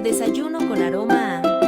Desayuno con aroma a...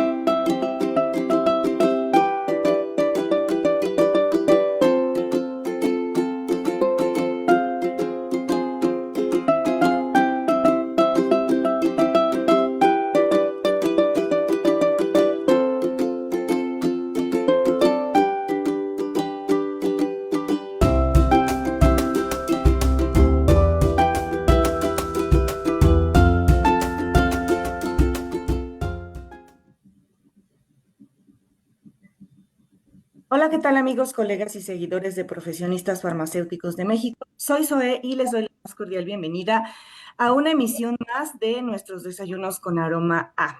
Hola, ¿qué tal amigos, colegas y seguidores de Profesionistas Farmacéuticos de México? Soy Zoe y les doy la más cordial bienvenida a una emisión más de nuestros desayunos con aroma A.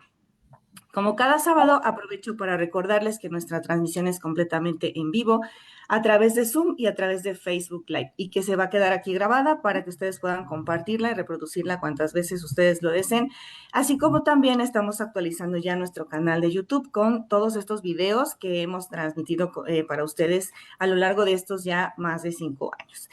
Como cada sábado, aprovecho para recordarles que nuestra transmisión es completamente en vivo a través de Zoom y a través de Facebook Live y que se va a quedar aquí grabada para que ustedes puedan compartirla y reproducirla cuantas veces ustedes lo deseen, así como también estamos actualizando ya nuestro canal de YouTube con todos estos videos que hemos transmitido para ustedes a lo largo de estos ya más de 5 años.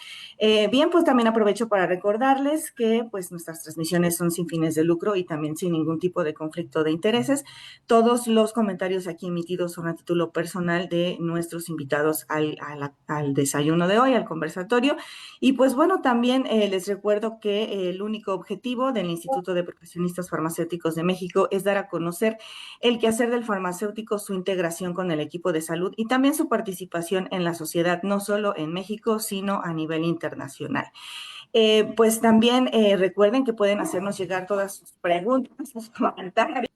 Bien, pues también aprovecho para recordarles que pues nuestras transmisiones son sin fines de lucro y también sin ningún tipo de conflicto de intereses. Todos los comentarios aquí emitidos son a título personal de nuestros invitados al desayuno de hoy, al conversatorio. Y pues bueno, también les recuerdo que el único objetivo del Instituto de Profesionistas Farmacéuticos de México es dar a conocer el quehacer del farmacéutico, su integración con el equipo de salud y también su participación en la sociedad, no solo en México, sino a nivel internacional. Pues también recuerden que pueden hacernos llegar todas sus preguntas, sus comentarios.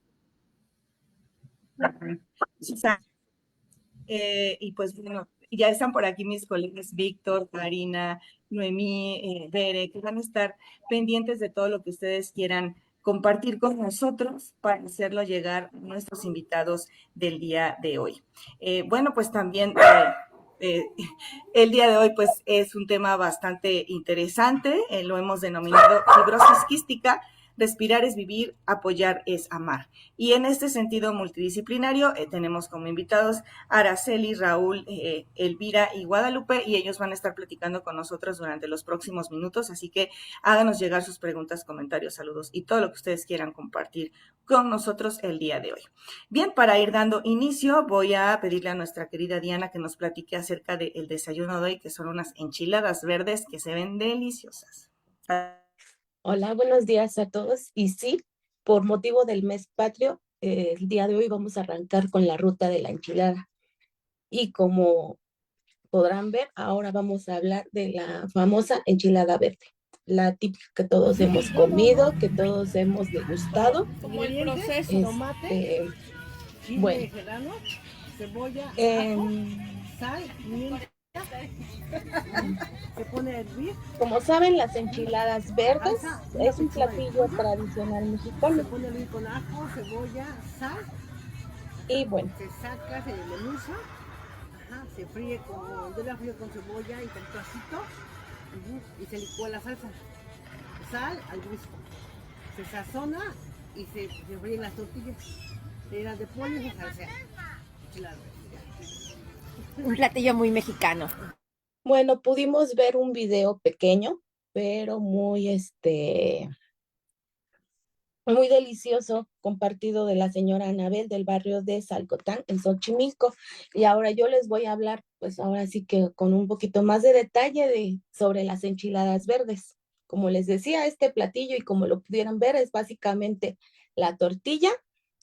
Y pues bueno, ya están por aquí mis colegas Víctor, Karina, Noemí, Bere, que van a estar pendientes de todo lo que ustedes quieran compartir con nosotros para hacerlo llegar a nuestros invitados del día de hoy. Bueno, pues también eh, el día de hoy pues es un tema bastante interesante, lo hemos denominado fibrosis quística. Respirar es vivir, apoyar es amar. Y en este sentido multidisciplinario tenemos como invitados a Araceli, Raúl, Elvira y Guadalupe, y ellos van a estar platicando con nosotros durante los próximos minutos, así que háganos llegar sus preguntas, comentarios, saludos y todo lo que ustedes quieran compartir con nosotros el día de hoy. Bien, para ir dando inicio, voy a pedirle a nuestra querida Diana que nos platique acerca del desayuno de hoy, que son unas enchiladas verdes que se ven deliciosas. Hola, buenos días a todos. Y sí, por motivo del mes patrio, el día de hoy vamos a arrancar con la ruta de la enchilada. Y como podrán ver, ahora vamos a hablar de la famosa enchilada verde, la típica que todos hemos comido, que todos hemos degustado. Como el proceso, tomate, Bueno, chile serrano, cebolla, ajo, em, sal, pimienta, se pone a hervir, como saben, las enchiladas verdes salsa, una es un pechuga de platillo pollo, tradicional se mexicano. pone a hervir con ajo, cebolla, sal, Y bueno, se saca, se desmenuza, se fríe yo la frío con cebolla y tantito y se licúa la salsa, sal al gusto, se sazona y se fríen las tortillas, se llenan de pollo y se salsea. Un platillo muy mexicano. bueno, pudimos ver un video pequeño, pero muy delicioso, compartido de la señora Anabel del barrio de Salcotán, en Xochimilco. Y ahora yo les voy a hablar, pues ahora sí que con un poquito más de detalle sobre las enchiladas verdes. Como les decía, este platillo, y como lo pudieran ver, es básicamente la tortilla,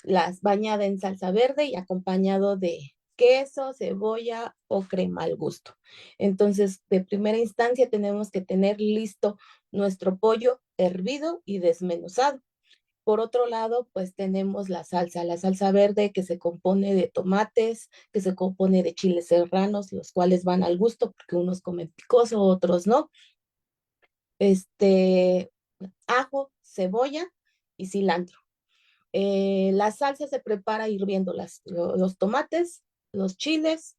las bañada en salsa verde y acompañado de queso, cebolla o crema al gusto. Entonces, de primera instancia tenemos que tener listo nuestro pollo hervido y desmenuzado. Por otro lado, pues tenemos la salsa verde que se compone de tomates, que se compone de chiles serranos, los cuales van al gusto porque unos comen picoso, otros no. Este, ajo, cebolla y cilantro. La salsa se prepara hirviendo los tomates, los chiles,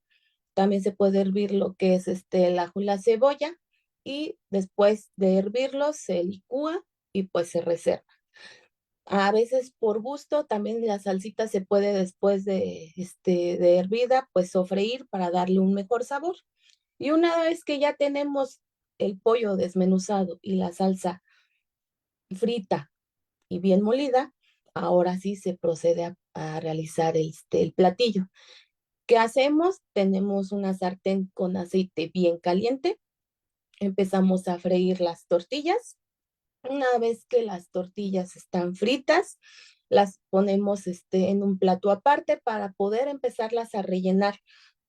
también se puede hervir lo que es el ajo y la cebolla, y después de hervirlos se licúa y pues se reserva. A veces por gusto, también la salsita se puede después de hervida, pues sofreír para darle un mejor sabor. Y una vez que ya tenemos el pollo desmenuzado y la salsa frita y bien molida, ahora sí se procede a realizar el platillo. ¿Qué hacemos? Tenemos una sartén con aceite bien caliente. Empezamos a freír las tortillas. Una vez que las tortillas están fritas, las ponemos en un plato aparte para poder empezarlas a rellenar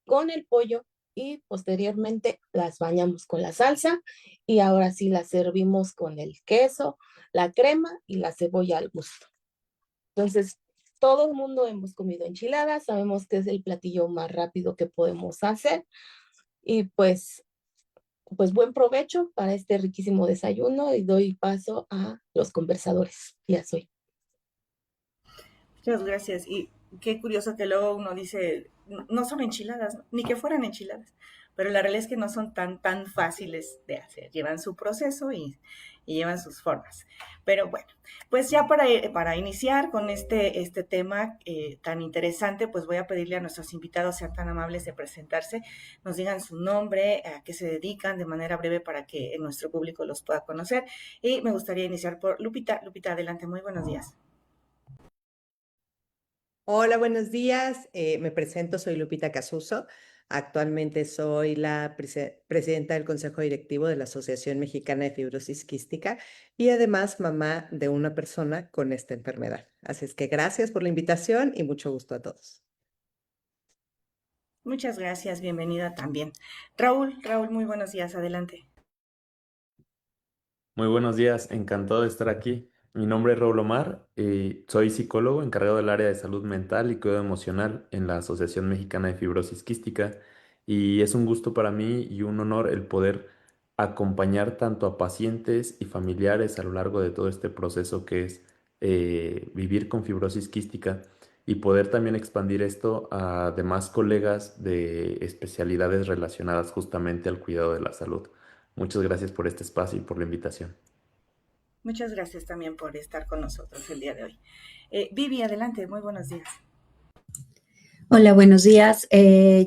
con el pollo y posteriormente las bañamos con la salsa y ahora sí las servimos con el queso, la crema y la cebolla al gusto. Entonces, todo el mundo hemos comido enchiladas, sabemos que es el platillo más rápido que podemos hacer y pues buen provecho para este riquísimo desayuno y doy paso a los conversadores. Ya soy. Muchas gracias. Y qué curioso que luego uno dice, no son enchiladas, ni que fueran enchiladas, pero la realidad es que no son tan fáciles de hacer. Llevan su proceso y llevan sus formas. Pero bueno, pues ya para iniciar con este tema tan interesante, pues voy a pedirle a nuestros invitados sean tan amables de presentarse, nos digan su nombre, a qué se dedican de manera breve para que nuestro público los pueda conocer. Y me gustaría iniciar por Lupita. Lupita, adelante, muy buenos días. Hola, buenos días. Me presento, soy Lupita Casuso. Actualmente soy la presidenta del Consejo Directivo de la Asociación Mexicana de Fibrosis Quística y además mamá de una persona con esta enfermedad. Así es que gracias por la invitación y mucho gusto a todos. Muchas gracias, bienvenida también. Raúl, muy buenos días, adelante. Muy buenos días, encantado de estar aquí. Mi nombre es Raúl Omar y soy psicólogo encargado del área de salud mental y cuidado emocional en la Asociación Mexicana de Fibrosis Quística y es un gusto para mí y un honor el poder acompañar tanto a pacientes y familiares a lo largo de todo este proceso que es vivir con fibrosis quística y poder también expandir esto a demás colegas de especialidades relacionadas justamente al cuidado de la salud. Muchas gracias por este espacio y por la invitación. Muchas gracias también por estar con nosotros el día de hoy. Vivi, adelante, muy buenos días. Hola, buenos días.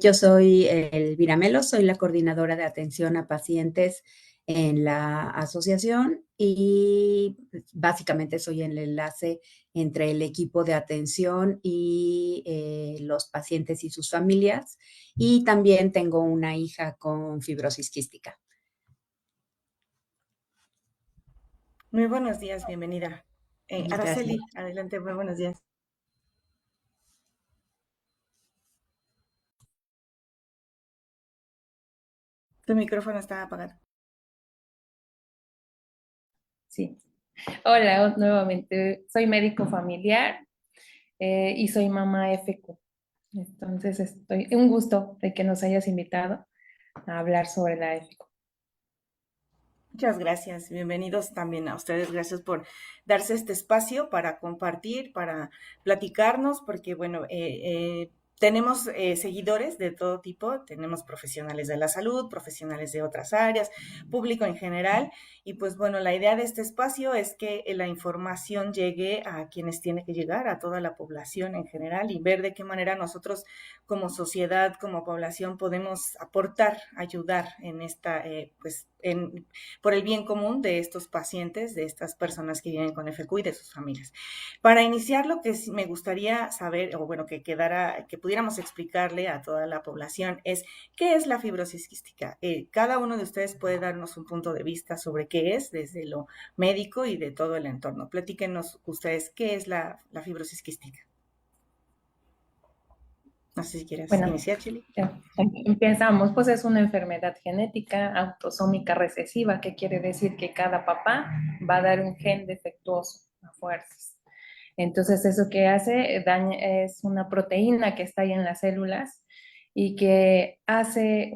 Yo soy Elvira Melo, soy la coordinadora de atención a pacientes en la asociación y básicamente soy el enlace entre el equipo de atención y los pacientes y sus familias. Y también tengo una hija con fibrosis quística. Muy buenos días, bienvenida. Araceli, Gracias. adelante, muy buenos días. Tu micrófono está apagado. Sí. Hola, nuevamente. Soy médico familiar y soy mamá FQ. Entonces, un gusto de que nos hayas invitado a hablar sobre la FQ. Muchas gracias, bienvenidos también a ustedes, gracias por darse este espacio para compartir, para platicarnos, porque bueno, tenemos seguidores de todo tipo, tenemos profesionales de la salud, profesionales de otras áreas, público en general, y pues bueno, la idea de este espacio es que la información llegue a quienes tiene que llegar, a toda la población en general, y ver de qué manera nosotros como sociedad, como población, podemos aportar, ayudar en esta, por el bien común de estos pacientes, de estas personas que viven con FQ y de sus familias. Para iniciar, lo que me gustaría saber, o bueno, que pudiéramos explicarle a toda la población es, ¿qué es la fibrosis quística? Cada uno de ustedes puede darnos un punto de vista sobre qué es, desde lo médico y de todo el entorno. Platíquenos ustedes, ¿qué es la fibrosis quística? No sé si quieres iniciar, Chili. Empezamos, pues es una enfermedad genética autosómica recesiva, que quiere decir que cada papá va a dar un gen defectuoso a fuerzas. Entonces, eso que hace es una proteína que está ahí en las células y que hace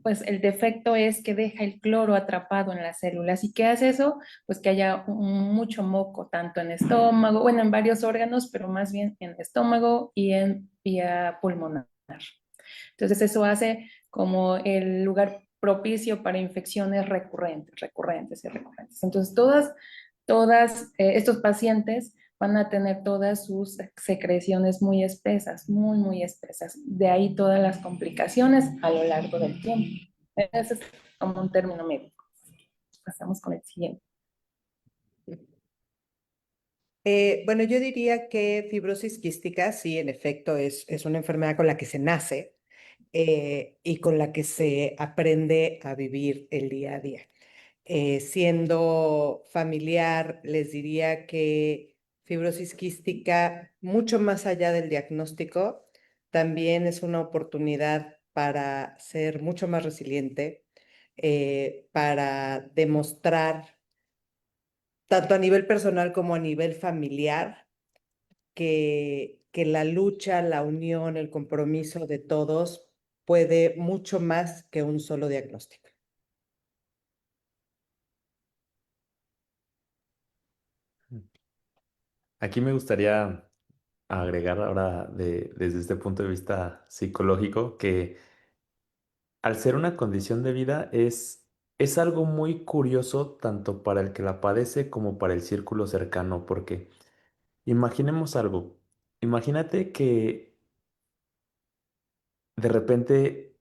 pues el defecto es que deja el cloro atrapado en las células. ¿Y qué hace eso? Pues que haya mucho moco, tanto en estómago, bueno, en varios órganos, pero más bien en estómago y en vía pulmonar. Entonces, eso hace como el lugar propicio para infecciones recurrentes. Entonces, todas estos pacientes van a tener todas sus secreciones muy espesas, muy espesas. De ahí todas las complicaciones a lo largo del tiempo. Ese es como un término médico. Pasamos con el siguiente. Bueno, yo diría que fibrosis quística, sí, en efecto, es una enfermedad con la que se nace y con la que se aprende a vivir el día a día. Siendo familiar, les diría que fibrosis quística, mucho más allá del diagnóstico, también es una oportunidad para ser mucho más resiliente, para demostrar, tanto a nivel personal como a nivel familiar, que la lucha, la unión, el compromiso de todos puede mucho más que un solo diagnóstico. Aquí me gustaría agregar ahora desde este punto de vista psicológico que al ser una condición de vida es algo muy curioso tanto para el que la padece como para el círculo cercano, porque imaginemos algo, imagínate que de repente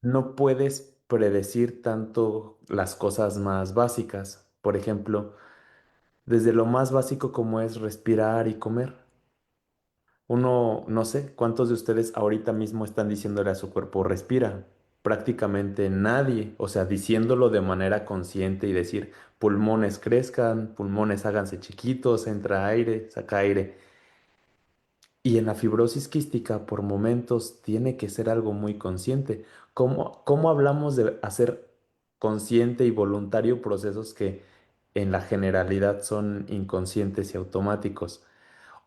no puedes predecir tanto las cosas más básicas, por ejemplo, desde lo más básico como es respirar y comer. Uno, no sé, ¿cuántos de ustedes ahorita mismo están diciéndole a su cuerpo, respira? Prácticamente nadie, o sea, diciéndolo de manera consciente y decir, pulmones crezcan, pulmones háganse chiquitos, entra aire, saca aire. Y en la fibrosis quística, por momentos, tiene que ser algo muy consciente. ¿Cómo hablamos de hacer consciente y voluntario procesos que en la generalidad son inconscientes y automáticos?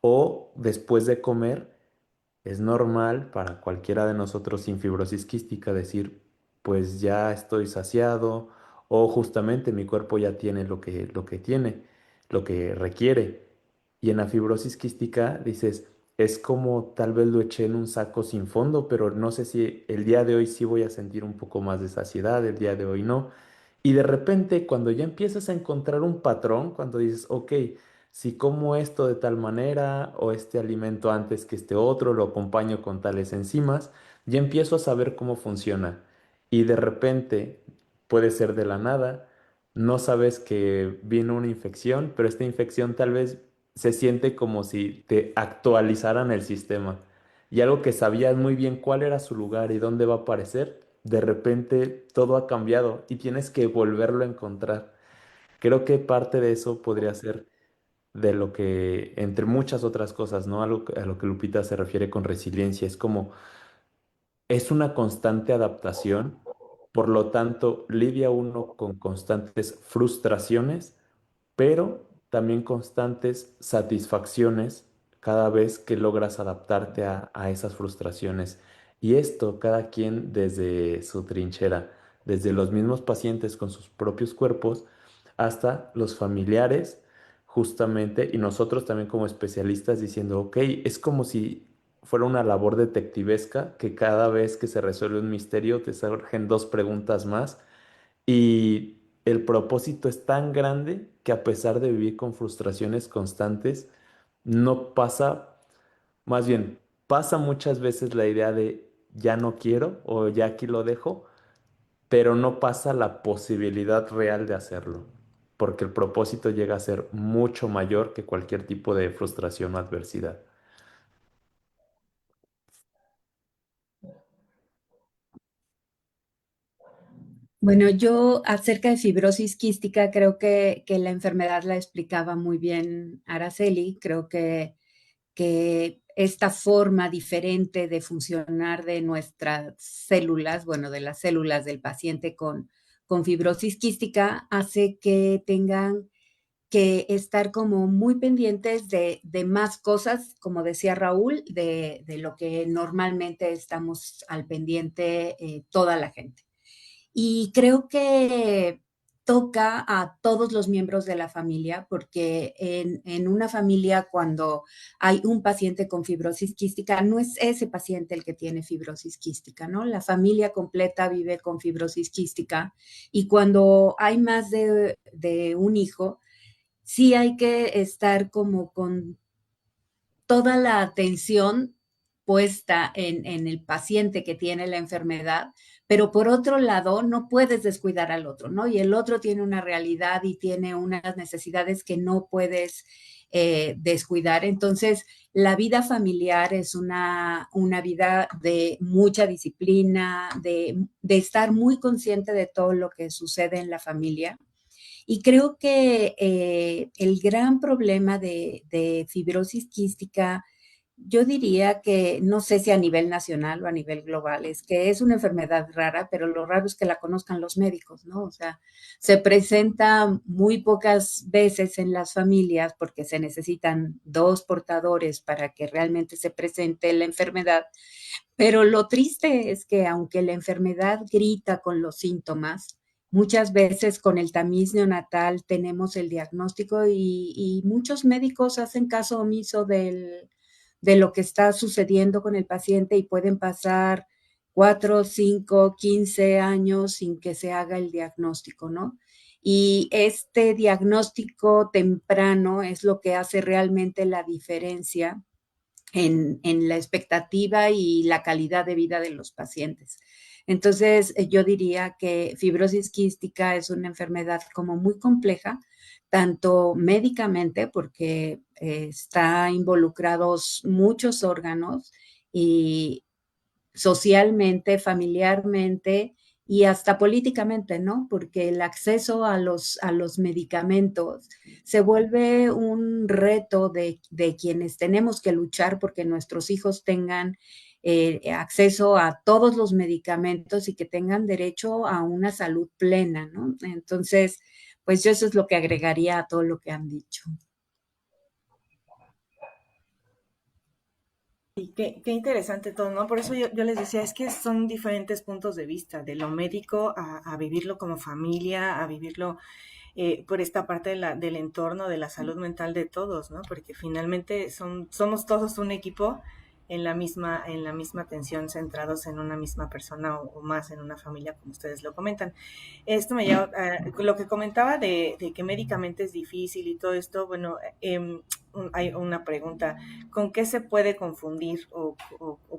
O después de comer, es normal para cualquiera de nosotros sin fibrosis quística decir, pues ya estoy saciado o justamente mi cuerpo ya tiene lo que tiene, lo que requiere. Y en la fibrosis quística dices, es como tal vez lo eché en un saco sin fondo, pero no sé si el día de hoy sí voy a sentir un poco más de saciedad, el día de hoy no. Y de repente, cuando ya empiezas a encontrar un patrón, cuando dices, ok, si como esto de tal manera o este alimento antes que este otro, lo acompaño con tales enzimas, ya empiezo a saber cómo funciona. Y de repente, puede ser de la nada, no sabes que vino una infección, pero esta infección tal vez se siente como si te actualizaran el sistema. Y algo que sabías muy bien cuál era su lugar y dónde va a aparecer, de repente todo ha cambiado y tienes que volverlo a encontrar. Creo que parte de eso podría ser de lo que, entre muchas otras cosas, ¿no? Algo a lo que Lupita se refiere con resiliencia, es como, es una constante adaptación, por lo tanto, lidia uno con constantes frustraciones, pero también constantes satisfacciones cada vez que logras adaptarte a esas frustraciones. Y esto cada quien desde su trinchera, desde los mismos pacientes con sus propios cuerpos hasta los familiares, justamente, y nosotros también como especialistas diciendo, ok, es como si fuera una labor detectivesca que cada vez que se resuelve un misterio te surgen dos preguntas más y el propósito es tan grande que a pesar de vivir con frustraciones constantes, no pasa, más bien, pasa muchas veces la idea de ya no quiero o ya aquí lo dejo, pero no pasa la posibilidad real de hacerlo, porque el propósito llega a ser mucho mayor que cualquier tipo de frustración o adversidad. Bueno, yo acerca de fibrosis quística, creo que la enfermedad la explicaba muy bien Araceli. Creo que esta forma diferente de funcionar de nuestras células, bueno, de las células del paciente con fibrosis quística, hace que tengan que estar como muy pendientes de más cosas, como decía Raúl, de lo que normalmente estamos al pendiente toda la gente. Y creo que toca a todos los miembros de la familia, porque en una familia cuando hay un paciente con fibrosis quística, no es ese paciente el que tiene fibrosis quística, ¿no? La familia completa vive con fibrosis quística y cuando hay más de un hijo, sí hay que estar como con toda la atención puesta en el paciente que tiene la enfermedad, pero por otro lado no puedes descuidar al otro, ¿no? Y el otro tiene una realidad y tiene unas necesidades que no puedes descuidar. Entonces, la vida familiar es una vida de mucha disciplina, de estar muy consciente de todo lo que sucede en la familia. Y creo que el gran problema de fibrosis quística, yo diría que no sé si a nivel nacional o a nivel global, es que es una enfermedad rara, pero lo raro es que la conozcan los médicos, ¿no? O sea, se presenta muy pocas veces en las familias porque se necesitan dos portadores para que realmente se presente la enfermedad. Pero lo triste es que aunque la enfermedad grita con los síntomas, muchas veces con el tamiz neonatal tenemos el diagnóstico y muchos médicos hacen caso omiso de lo que está sucediendo con el paciente y pueden pasar 4, 5, 15 años sin que se haga el diagnóstico, ¿no? Y este diagnóstico temprano es lo que hace realmente la diferencia en la expectativa y la calidad de vida de los pacientes. Entonces, yo diría que fibrosis quística es una enfermedad como muy compleja, tanto médicamente, porque está involucrados muchos órganos, y socialmente, familiarmente y hasta políticamente, ¿no? Porque el acceso a los medicamentos se vuelve un reto de quienes tenemos que luchar porque nuestros hijos tengan acceso a todos los medicamentos y que tengan derecho a una salud plena, ¿no? Entonces, pues yo eso es lo que agregaría a todo lo que han dicho. Y qué interesante todo, ¿no? Por eso yo les decía, es que son diferentes puntos de vista, de lo médico a vivirlo como familia, a vivirlo por esta parte del entorno, de la salud mental de todos, ¿no? Porque finalmente somos todos un equipo en la misma atención, centrados en una misma persona o más en una familia, como ustedes lo comentan. Esto me lleva a lo que comentaba de que médicamente es difícil y todo esto. Bueno, hay una pregunta: ¿con qué se puede confundir o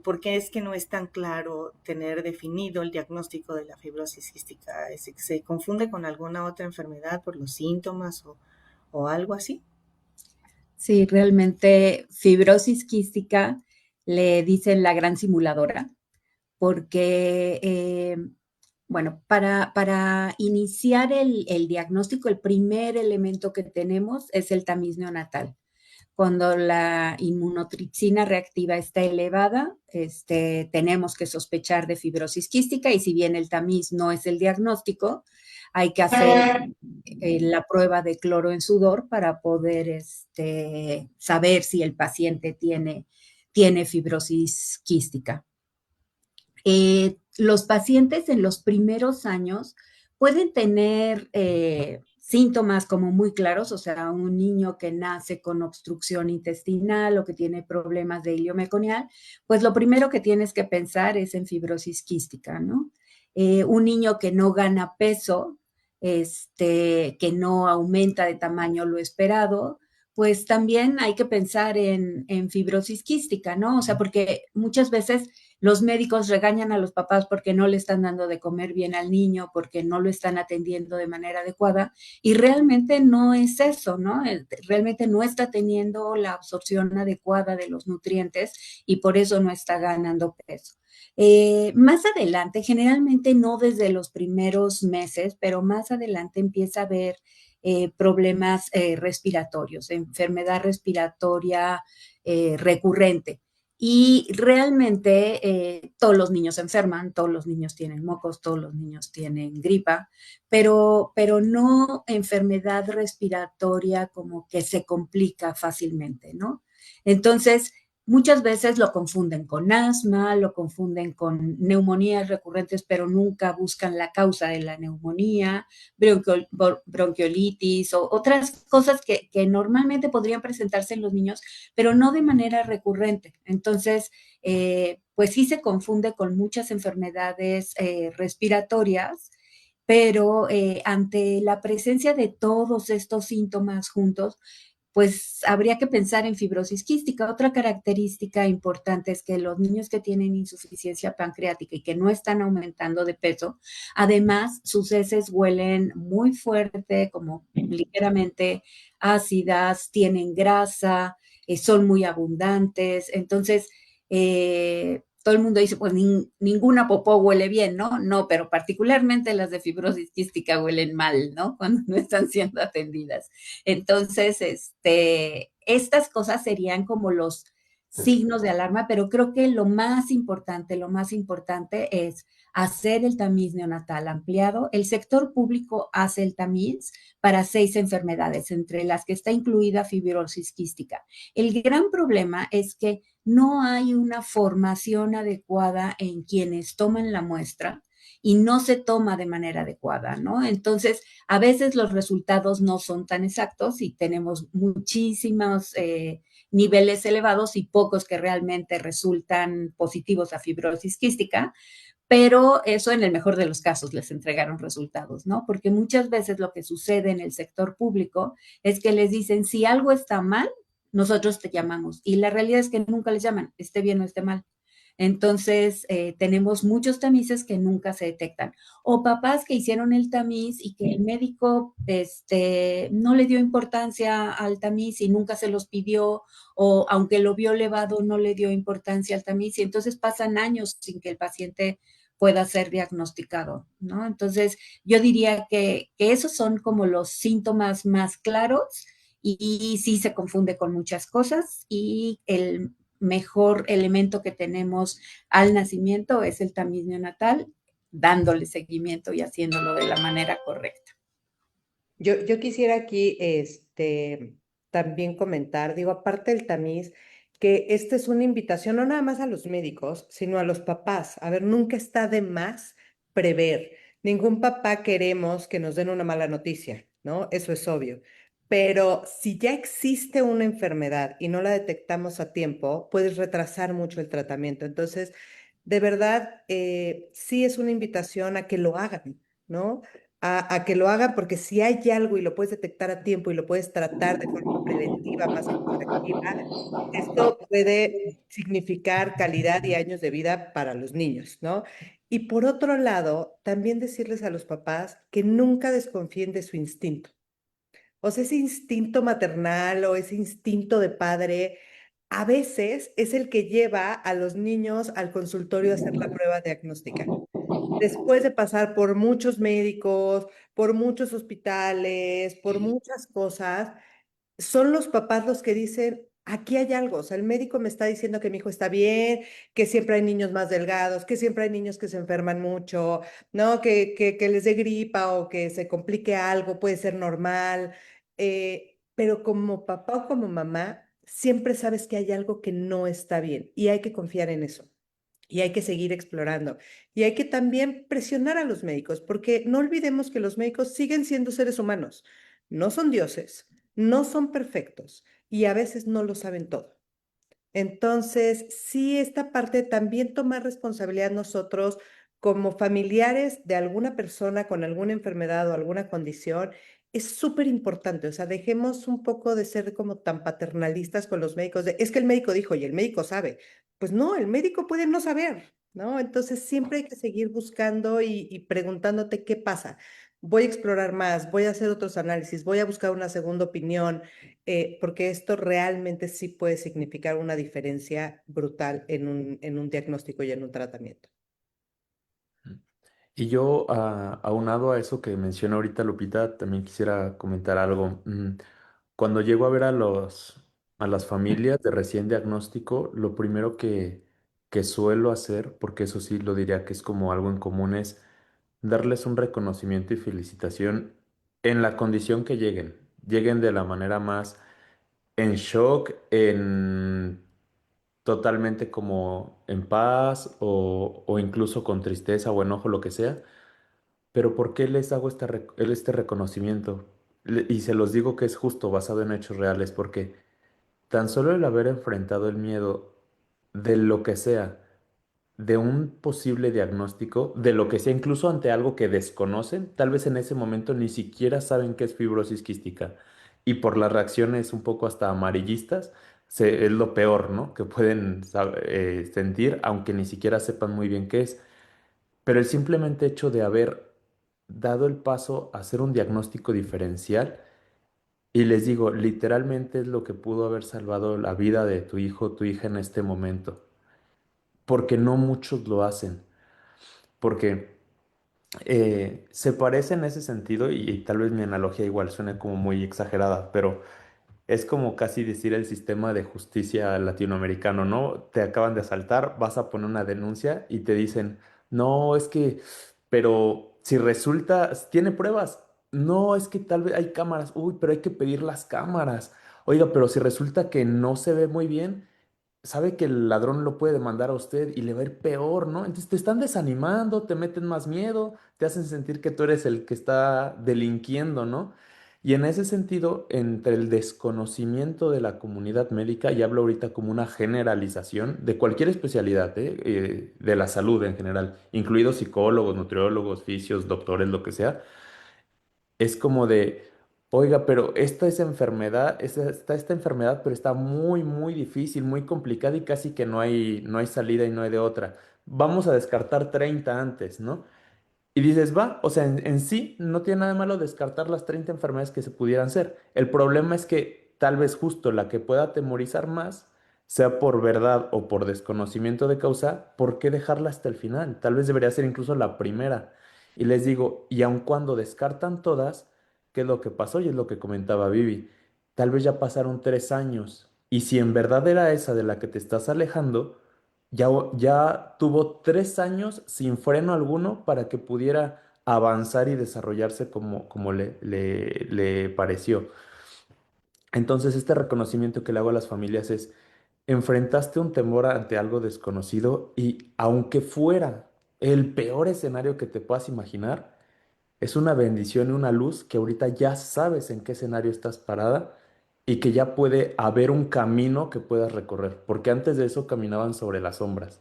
por qué es que no es tan claro tener definido el diagnóstico de la fibrosis quística? ¿Se confunde con alguna otra enfermedad por los síntomas o algo así? Sí, realmente fibrosis quística le dicen la gran simuladora, porque, bueno, para iniciar el diagnóstico, el primer elemento que tenemos es el tamiz neonatal. Cuando la inmunotripsina reactiva está elevada, tenemos que sospechar de fibrosis quística, y si bien el tamiz no es el diagnóstico, hay que hacer la prueba de cloro en sudor para poder saber si el paciente tiene fibrosis quística. Los pacientes en los primeros años pueden tener síntomas como muy claros, o sea, un niño que nace con obstrucción intestinal o que tiene problemas de hilio meconial, pues lo primero que tienes que pensar es en fibrosis quística, ¿no? Un niño que no gana peso, que no aumenta de tamaño lo esperado, pues también hay que pensar en fibrosis quística, ¿no? O sea, porque muchas veces los médicos regañan a los papás porque no le están dando de comer bien al niño, porque no lo están atendiendo de manera adecuada, y realmente no es eso, ¿no? Realmente no está teniendo la absorción adecuada de los nutrientes y por eso no está ganando peso. Más adelante, generalmente no desde los primeros meses, pero más adelante empieza a haber problemas respiratorios, enfermedad respiratoria recurrente. Y realmente todos los niños se enferman, todos los niños tienen mocos, todos los niños tienen gripa, pero no enfermedad respiratoria como que se complica fácilmente, ¿no? Entonces, muchas veces lo confunden con asma, lo confunden con neumonías recurrentes, pero nunca buscan la causa de la neumonía, bronquiolitis o otras cosas que normalmente podrían presentarse en los niños, pero no de manera recurrente. Entonces, pues sí se confunde con muchas enfermedades respiratorias, pero ante la presencia de todos estos síntomas juntos, pues habría que pensar en fibrosis quística. Otra característica importante es que los niños que tienen insuficiencia pancreática y que no están aumentando de peso, además sus heces huelen muy fuerte, como ligeramente ácidas, tienen grasa, son muy abundantes. Entonces, todo el mundo dice, pues ninguna popó huele bien, ¿no? No, pero particularmente las de fibrosis quística huelen mal, ¿no? Cuando no están siendo atendidas. Entonces, estas cosas serían como los signos de alarma, pero creo que lo más importante es hacer el tamiz neonatal ampliado. El sector público hace el tamiz para 6 enfermedades, entre las que está incluida fibrosis quística. El gran problema es que no hay una formación adecuada en quienes toman la muestra y no se toma de manera adecuada, ¿no? Entonces, a veces los resultados no son tan exactos y tenemos muchísimos niveles elevados y pocos que realmente resultan positivos a fibrosis quística, pero eso en el mejor de los casos les entregaron resultados, ¿no? Porque muchas veces lo que sucede en el sector público es que les dicen, si algo está mal, nosotros te llamamos. Y la realidad es que nunca les llaman, esté bien o esté mal. Entonces, tenemos muchos tamices que nunca se detectan. O papás que hicieron el tamiz y que el médico no le dio importancia al tamiz y nunca se los pidió, o aunque lo vio elevado, no le dio importancia al tamiz, y entonces pasan años sin que el paciente pueda ser diagnosticado, ¿no? Entonces, yo diría que esos son como los síntomas más claros y sí se confunde con muchas cosas y el mejor elemento que tenemos al nacimiento es el tamiz neonatal, dándole seguimiento y haciéndolo de la manera correcta. Yo quisiera aquí también comentar, digo, aparte del tamiz, que esta es una invitación no nada más a los médicos, sino a los papás. A ver, nunca está de más prever. Ningún papá queremos que nos den una mala noticia, ¿no? Eso es obvio. Pero si ya existe una enfermedad y no la detectamos a tiempo, puedes retrasar mucho el tratamiento. Entonces, de verdad, sí es una invitación a que lo hagan, ¿no? A que lo hagan, porque si hay algo y lo puedes detectar a tiempo y lo puedes tratar de forma preventiva más que correctiva, esto puede significar calidad y años de vida para los niños, ¿no? Y por otro lado, también decirles a los papás que nunca desconfíen de su instinto. O sea, ese instinto maternal o ese instinto de padre, a veces es el que lleva a los niños al consultorio a hacer la prueba diagnóstica después de pasar por muchos médicos, por muchos hospitales, por muchas cosas, son los papás los que dicen, aquí hay algo, o sea, el médico me está diciendo que mi hijo está bien, que siempre hay niños más delgados, que siempre hay niños que se enferman mucho, ¿no? Que les dé gripa o que se complique algo, puede ser normal, pero como papá o como mamá, siempre sabes que hay algo que no está bien y hay que confiar en eso. Y hay que seguir explorando. Y hay que también presionar a los médicos, porque no olvidemos que los médicos siguen siendo seres humanos. No son dioses, no son perfectos y a veces no lo saben todo. Entonces, sí, esta parte también tomar responsabilidad nosotros como familiares de alguna persona con alguna enfermedad o alguna condición es súper importante. O sea, dejemos un poco de ser como tan paternalistas con los médicos de, es que el médico dijo y el médico sabe. Pues no, el médico puede no saber, ¿no? Entonces, siempre hay que seguir buscando y preguntándote qué pasa. Voy a explorar más, voy a hacer otros análisis, voy a buscar una segunda opinión porque esto realmente sí puede significar una diferencia brutal en un diagnóstico y en un tratamiento. Y yo, aunado a eso que menciona ahorita Lupita, también quisiera comentar algo. Cuando llego a ver a las familias de recién diagnóstico, lo primero que suelo hacer, porque eso sí lo diría que es como algo en común, es darles un reconocimiento y felicitación en la condición que lleguen. Lleguen de la manera más en shock, en totalmente como en paz o incluso con tristeza o enojo, lo que sea. Pero ¿por qué les hago este reconocimiento? Y se los digo que es justo, basado en hechos reales, porque tan solo el haber enfrentado el miedo de lo que sea, de un posible diagnóstico, de lo que sea, incluso ante algo que desconocen, tal vez en ese momento ni siquiera saben qué es fibrosis quística. y por las reacciones un poco hasta amarillistas, es lo peor, ¿no? Que pueden sentir, aunque ni siquiera sepan muy bien qué es. Pero el simplemente hecho de haber dado el paso a hacer un diagnóstico diferencial, y les digo, literalmente es lo que pudo haber salvado la vida de tu hijo o tu hija en este momento, porque no muchos lo hacen, porque se parece en ese sentido, y tal vez mi analogía igual suene como muy exagerada, pero es como casi decir el sistema de justicia latinoamericano, ¿no? Te acaban de asaltar, vas a poner una denuncia y te dicen, no, es que, pero si resulta, tiene pruebas. No, es que tal vez hay cámaras. Uy, pero hay que pedir las cámaras. Oiga, pero si resulta que no se ve muy bien, sabe que el ladrón lo puede demandar a usted y le va a ir peor, ¿no? Entonces te están desanimando, te meten más miedo, te hacen sentir que tú eres el que está delinquiendo, ¿no? Y en ese sentido, entre el desconocimiento de la comunidad médica, y hablo ahorita como una generalización de cualquier especialidad, de la salud en general, incluidos psicólogos, nutriólogos, fisios, doctores, lo que sea, es como de, oiga, pero esta enfermedad, está esta enfermedad, pero está muy, muy difícil, muy complicada y casi que no hay salida y no hay de otra. Vamos a descartar 30 antes, ¿no? Y dices, va, o sea, en sí no tiene nada de malo descartar las 30 enfermedades que se pudieran ser. El problema es que tal vez justo la que pueda atemorizar más, sea por verdad o por desconocimiento de causa, ¿por qué dejarla hasta el final? Tal vez debería ser incluso la primera. Y les digo, y aun cuando descartan todas, ¿qué es lo que pasó? Y es lo que comentaba Vivi. Tal vez ya pasaron 3 años. Y si en verdad era esa de la que te estás alejando, ya tuvo 3 años sin freno alguno para que pudiera avanzar y desarrollarse como le pareció. Entonces, este reconocimiento que le hago a las familias es, enfrentaste un temor ante algo desconocido y aunque fuera el peor escenario que te puedas imaginar, es una bendición y una luz que ahorita ya sabes en qué escenario estás parada y que ya puede haber un camino que puedas recorrer, porque antes de eso caminaban sobre las sombras.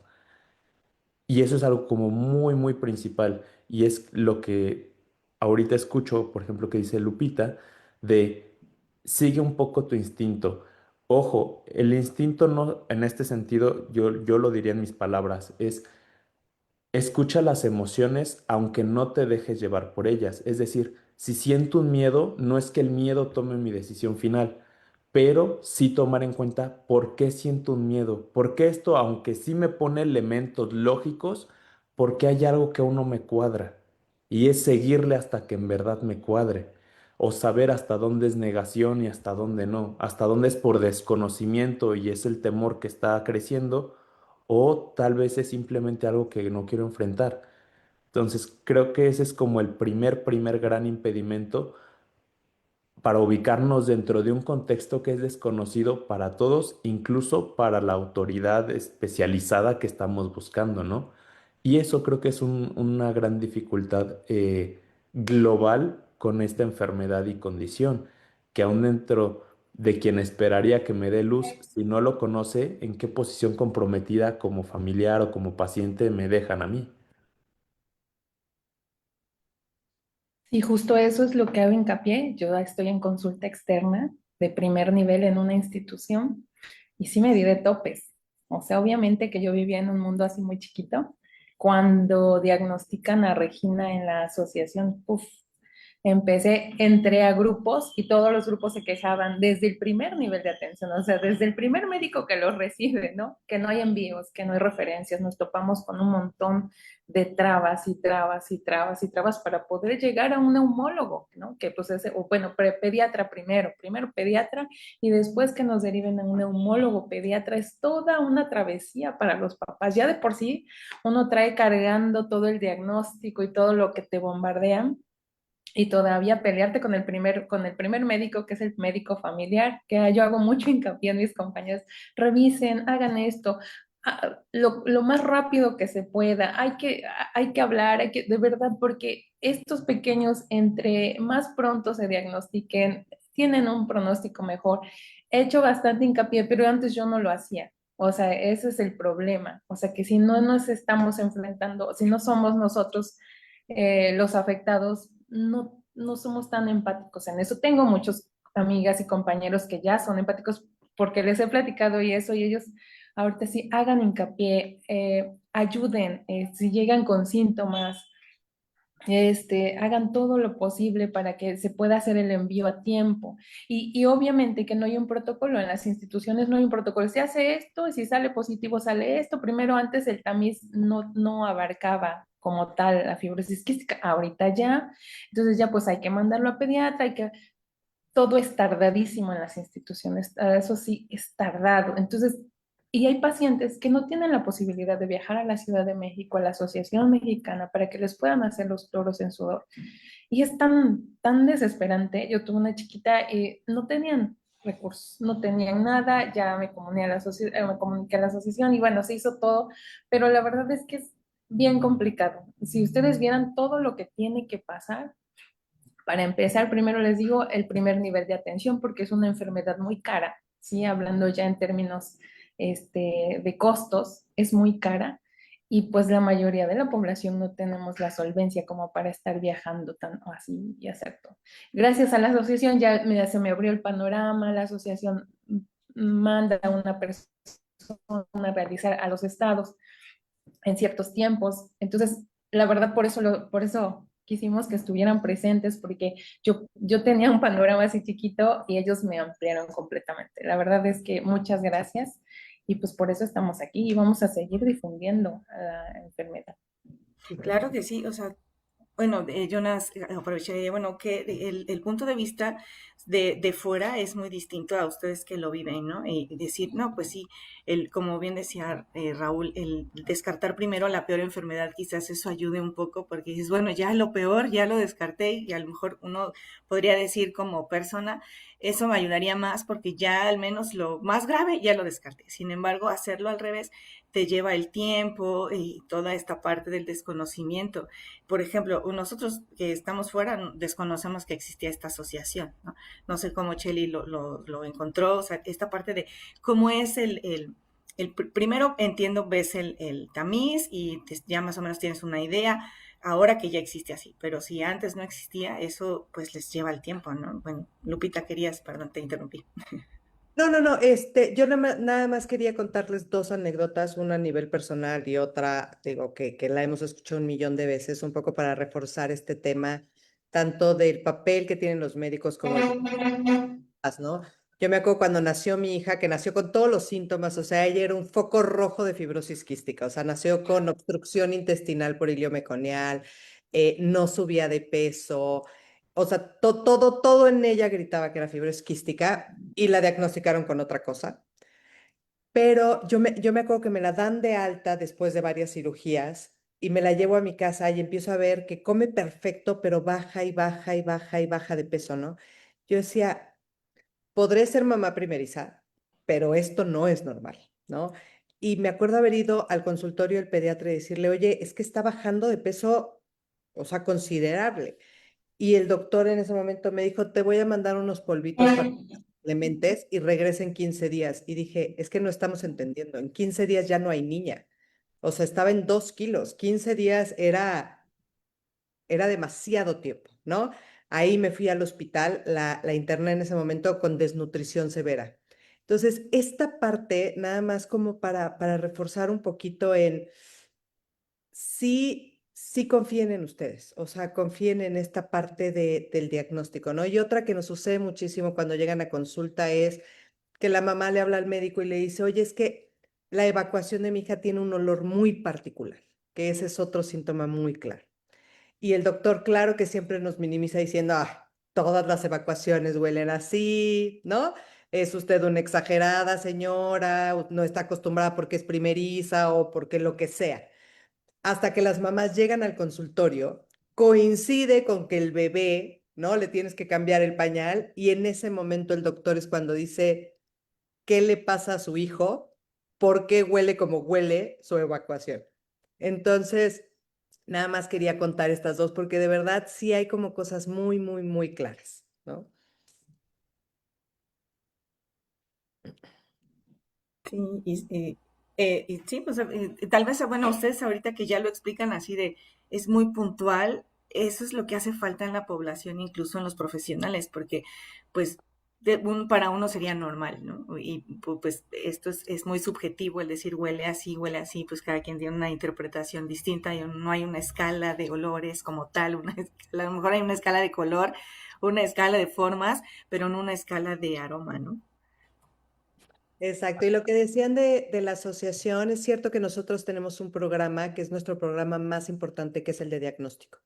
Y eso es algo como muy, muy principal. Y es lo que ahorita escucho, por ejemplo, que dice Lupita, de sigue un poco tu instinto. Ojo, el instinto no, en este sentido, yo lo diría en mis palabras, es escucha las emociones aunque no te dejes llevar por ellas. Es decir, si siento un miedo, no es que el miedo tome mi decisión final, pero sí tomar en cuenta por qué siento un miedo, por qué esto, aunque sí me pone elementos lógicos, porque hay algo que aún no me cuadra. Y es seguirle hasta que en verdad me cuadre. O saber hasta dónde es negación y hasta dónde no. Hasta dónde es por desconocimiento y es el temor que está creciendo o tal vez es simplemente algo que no quiero enfrentar. Entonces, creo que ese es como el primer gran impedimento para ubicarnos dentro de un contexto que es desconocido para todos, incluso para la autoridad especializada que estamos buscando, ¿no? Y eso creo que es una gran dificultad global con esta enfermedad y condición, que aún dentro de quien esperaría que me dé luz, si no lo conoce, en qué posición comprometida como familiar o como paciente me dejan a mí. Y justo eso es lo que hago hincapié. Yo estoy en consulta externa de primer nivel en una institución y sí me di de topes. O sea, obviamente que yo vivía en un mundo así muy chiquito. Cuando diagnostican a Regina en la asociación, uf, entré a grupos y todos los grupos se quejaban desde el primer nivel de atención, o sea, desde el primer médico que los recibe, ¿no? Que no hay envíos, que no hay referencias, nos topamos con un montón de trabas y trabas y trabas y trabas para poder llegar a un neumólogo, ¿no? Que pues ese, o bueno, pediatra primero pediatra y después que nos deriven a un neumólogo pediatra, es toda una travesía para los papás. Ya de por sí uno trae cargando todo el diagnóstico y todo lo que te bombardean y todavía pelearte con el primer médico, que es el médico familiar, que yo hago mucho hincapié en mis compañeros, revisen, hagan esto, lo más rápido que se pueda, hay que hablar, de verdad, porque estos pequeños, entre más pronto se diagnostiquen, tienen un pronóstico mejor. He hecho bastante hincapié, pero antes yo no lo hacía. O sea, ese es el problema. O sea, que si no nos estamos enfrentando, si no somos nosotros los afectados, no somos tan empáticos en eso. Tengo muchos amigas y compañeros que ya son empáticos porque les he platicado y eso, y ellos ahorita sí hagan hincapié, ayuden, si llegan con síntomas, hagan todo lo posible para que se pueda hacer el envío a tiempo. Y obviamente que no hay un protocolo, en las instituciones no hay un protocolo. Se hace esto y si sale positivo sale esto. Primero antes el tamiz no abarcaba como tal la fibrosis quística, ahorita ya. Entonces ya pues hay que mandarlo a pediatra, todo es tardadísimo en las instituciones, eso sí, es tardado. Entonces, y hay pacientes que no tienen la posibilidad de viajar a la Ciudad de México, a la Asociación Mexicana, para que les puedan hacer los cloros en sudor. Y es tan desesperante. Yo tuve una chiquita y no tenían recursos, no tenían nada, ya me comuniqué me comuniqué a la asociación y bueno, se hizo todo, pero la verdad es que es bien complicado. Si ustedes vieran todo lo que tiene que pasar, para empezar, primero les digo el primer nivel de atención porque es una enfermedad muy cara, ¿sí? Hablando ya en términos de costos, es muy cara y pues la mayoría de la población no tenemos la solvencia como para estar viajando tan así y hacer todo. Gracias a la asociación ya se me abrió el panorama, la asociación manda a una persona a realizar a los estados en ciertos tiempos. Entonces, la verdad, por eso quisimos que estuvieran presentes, porque yo tenía un panorama así chiquito y ellos me ampliaron completamente. La verdad es que muchas gracias y pues por eso estamos aquí y vamos a seguir difundiendo la enfermedad. Claro que sí, o sea, bueno, Jonas, aproveché, bueno, que el punto de vista de fuera es muy distinto a ustedes que lo viven, ¿no? Y decir, no, pues sí, como bien decía Raúl, el descartar primero la peor enfermedad, quizás eso ayude un poco, porque dices, bueno, ya lo peor, ya lo descarté, y a lo mejor uno podría decir como persona, eso me ayudaría más porque ya al menos lo más grave ya lo descarté. Sin embargo, hacerlo al revés te lleva el tiempo y toda esta parte del desconocimiento. Por ejemplo, nosotros que estamos fuera desconocemos que existía esta asociación, ¿no? No sé cómo Cheli lo encontró, o sea, esta parte de cómo es primero entiendo, ves el tamiz y ya más o menos tienes una idea, ahora que ya existe así, pero si antes no existía, eso pues les lleva el tiempo, ¿no? Bueno, Lupita, perdón, te interrumpí. No, yo nada más quería contarles dos anécdotas, una a nivel personal y otra, digo, que la hemos escuchado un millón de veces, un poco para reforzar este tema, tanto del papel que tienen los médicos como ¿no? Yo me acuerdo cuando nació mi hija, que nació con todos los síntomas, o sea, ella era un foco rojo de fibrosis quística, o sea, nació con obstrucción intestinal por hilio meconial, no subía de peso, o sea, todo en ella gritaba que era fibrosis quística y la diagnosticaron con otra cosa. Pero yo me acuerdo que me la dan de alta después de varias cirugías y me la llevo a mi casa y empiezo a ver que come perfecto, pero baja y baja y baja y baja de peso, ¿no? Yo decía, podré ser mamá primeriza, pero esto no es normal, ¿no? Y me acuerdo haber ido al consultorio del pediatra y decirle, oye, es que está bajando de peso, o sea, considerable. Y el doctor en ese momento me dijo, te voy a mandar unos polvitos para que suplementes y regrese en 15 días. Y dije, es que no estamos entendiendo, en 15 días ya no hay niña. O sea, estaba en 2 kilos, 15 días era demasiado tiempo, ¿no? Ahí me fui al hospital, la interné en ese momento con desnutrición severa. Entonces, esta parte, nada más como para reforzar un poquito en, sí confíen en ustedes, o sea, confíen en esta parte del diagnóstico, ¿no? Y otra que nos sucede muchísimo cuando llegan a consulta es que la mamá le habla al médico y le dice, oye, es que la evacuación de mi hija tiene un olor muy particular, que ese es otro síntoma muy claro. Y el doctor, claro que siempre nos minimiza diciendo, ah, todas las evacuaciones huelen así, ¿no? Es usted una exagerada señora, no está acostumbrada porque es primeriza o porque lo que sea. Hasta que las mamás llegan al consultorio, coincide con que el bebé, ¿no? Le tienes que cambiar el pañal y en ese momento el doctor es cuando dice, ¿qué le pasa a su hijo? ¿Por qué huele como huele su evacuación? Entonces, nada más quería contar estas dos porque de verdad sí hay como cosas muy, muy, muy claras, ¿no? Sí, y sí, pues tal vez, bueno, ustedes ahorita que ya lo explican así es muy puntual, eso es lo que hace falta en la población, incluso en los profesionales, porque pues para uno sería normal, ¿no? Y pues esto es muy subjetivo el decir huele así, pues cada quien tiene una interpretación distinta y no hay una escala de olores como tal, a lo mejor hay una escala de color, una escala de formas, pero no una escala de aroma, ¿no? Exacto. Y lo que decían de la asociación, es cierto que nosotros tenemos un programa que es nuestro programa más importante, que es el de diagnóstico.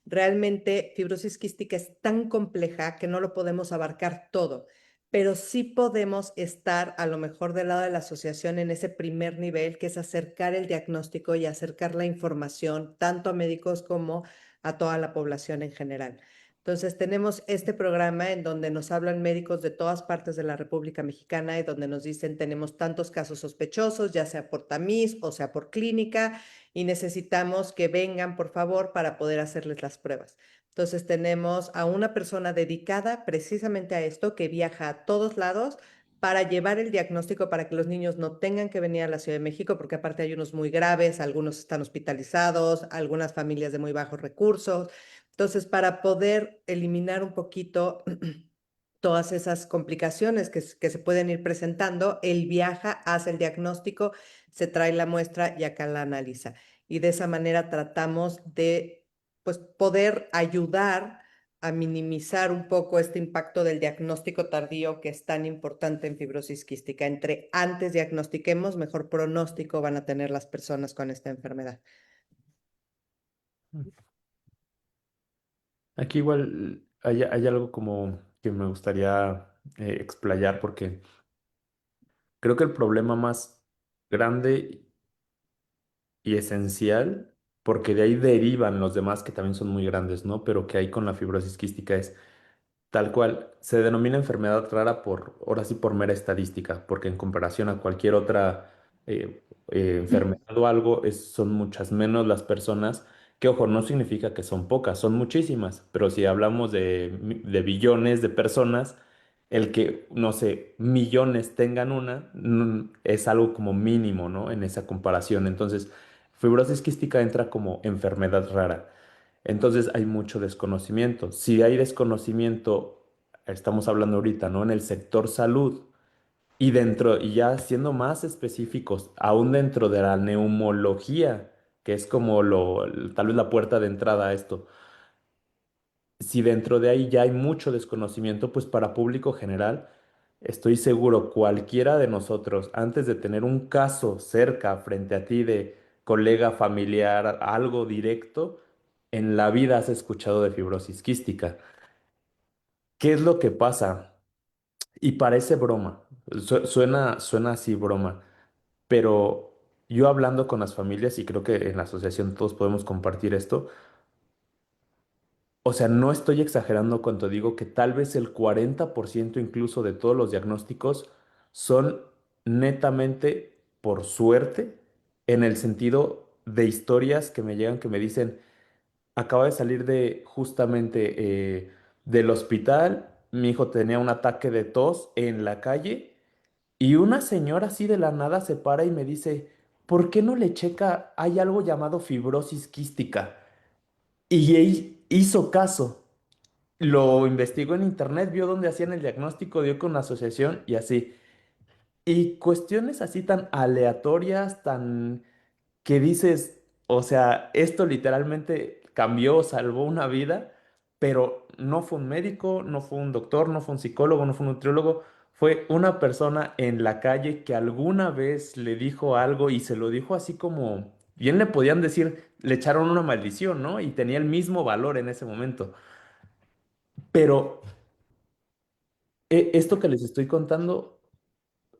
Realmente fibrosis quística es tan compleja que no lo podemos abarcar todo, pero sí podemos estar a lo mejor del lado de la asociación en ese primer nivel, que es acercar el diagnóstico y acercar la información tanto a médicos como a toda la población en general. Entonces, tenemos este programa en donde nos hablan médicos de todas partes de la República Mexicana y donde nos dicen tenemos tantos casos sospechosos, ya sea por tamiz o sea por clínica, y necesitamos que vengan, por favor, para poder hacerles las pruebas. Entonces, tenemos a una persona dedicada precisamente a esto que viaja a todos lados para llevar el diagnóstico para que los niños no tengan que venir a la Ciudad de México, porque aparte hay unos muy graves, algunos están hospitalizados, algunas familias de muy bajos recursos. Entonces, para poder eliminar un poquito todas esas complicaciones que se pueden ir presentando, él viaja, hace el diagnóstico, se trae la muestra y acá la analiza. Y de esa manera tratamos de, pues, poder ayudar a minimizar un poco este impacto del diagnóstico tardío que es tan importante en fibrosis quística. Entre antes diagnostiquemos, mejor pronóstico van a tener las personas con esta enfermedad. Aquí igual hay algo como que me gustaría explayar porque creo que el problema más grande y esencial, porque de ahí derivan los demás que también son muy grandes, ¿no? Pero que hay con la fibrosis quística es tal cual, se denomina enfermedad rara por, ahora sí, por mera estadística, porque en comparación a cualquier otra enfermedad o algo, son muchas menos las personas, que ojo, no significa que son pocas, son muchísimas, pero si hablamos de billones de personas, el que, no sé, millones tengan una, es algo como mínimo, ¿no? En esa comparación. Entonces, fibrosis quística entra como enfermedad rara. Entonces hay mucho desconocimiento. Si hay desconocimiento, estamos hablando ahorita, ¿no? En el sector salud y dentro, y ya siendo más específicos, aún dentro de la neumología, que es como tal vez la puerta de entrada a esto. Si dentro de ahí ya hay mucho desconocimiento, pues para público general, estoy seguro cualquiera de nosotros, antes de tener un caso cerca frente a ti de colega, familiar, algo directo, en la vida has escuchado de fibrosis quística. ¿Qué es lo que pasa? Y parece broma, suena así broma, pero yo hablando con las familias, y creo que en la asociación todos podemos compartir esto, o sea, no estoy exagerando cuando digo que tal vez el 40% incluso de todos los diagnósticos son netamente por suerte, en el sentido de historias que me llegan que me dicen, acaba de salir de justamente del hospital, mi hijo tenía un ataque de tos en la calle y una señora así de la nada se para y me dice, ¿por qué no le checa? Hay algo llamado fibrosis quística. Y él hizo caso. Lo investigó en internet, vio dónde hacían el diagnóstico, dio con la asociación y así. Y cuestiones así tan aleatorias, tan que dices, o sea, esto literalmente cambió, salvó una vida, pero no fue un médico, no fue un doctor, no fue un psicólogo, no fue un nutriólogo, fue una persona en la calle que alguna vez le dijo algo y se lo dijo así como, bien le podían decir, le echaron una maldición, ¿no? Y tenía el mismo valor en ese momento. Pero esto que les estoy contando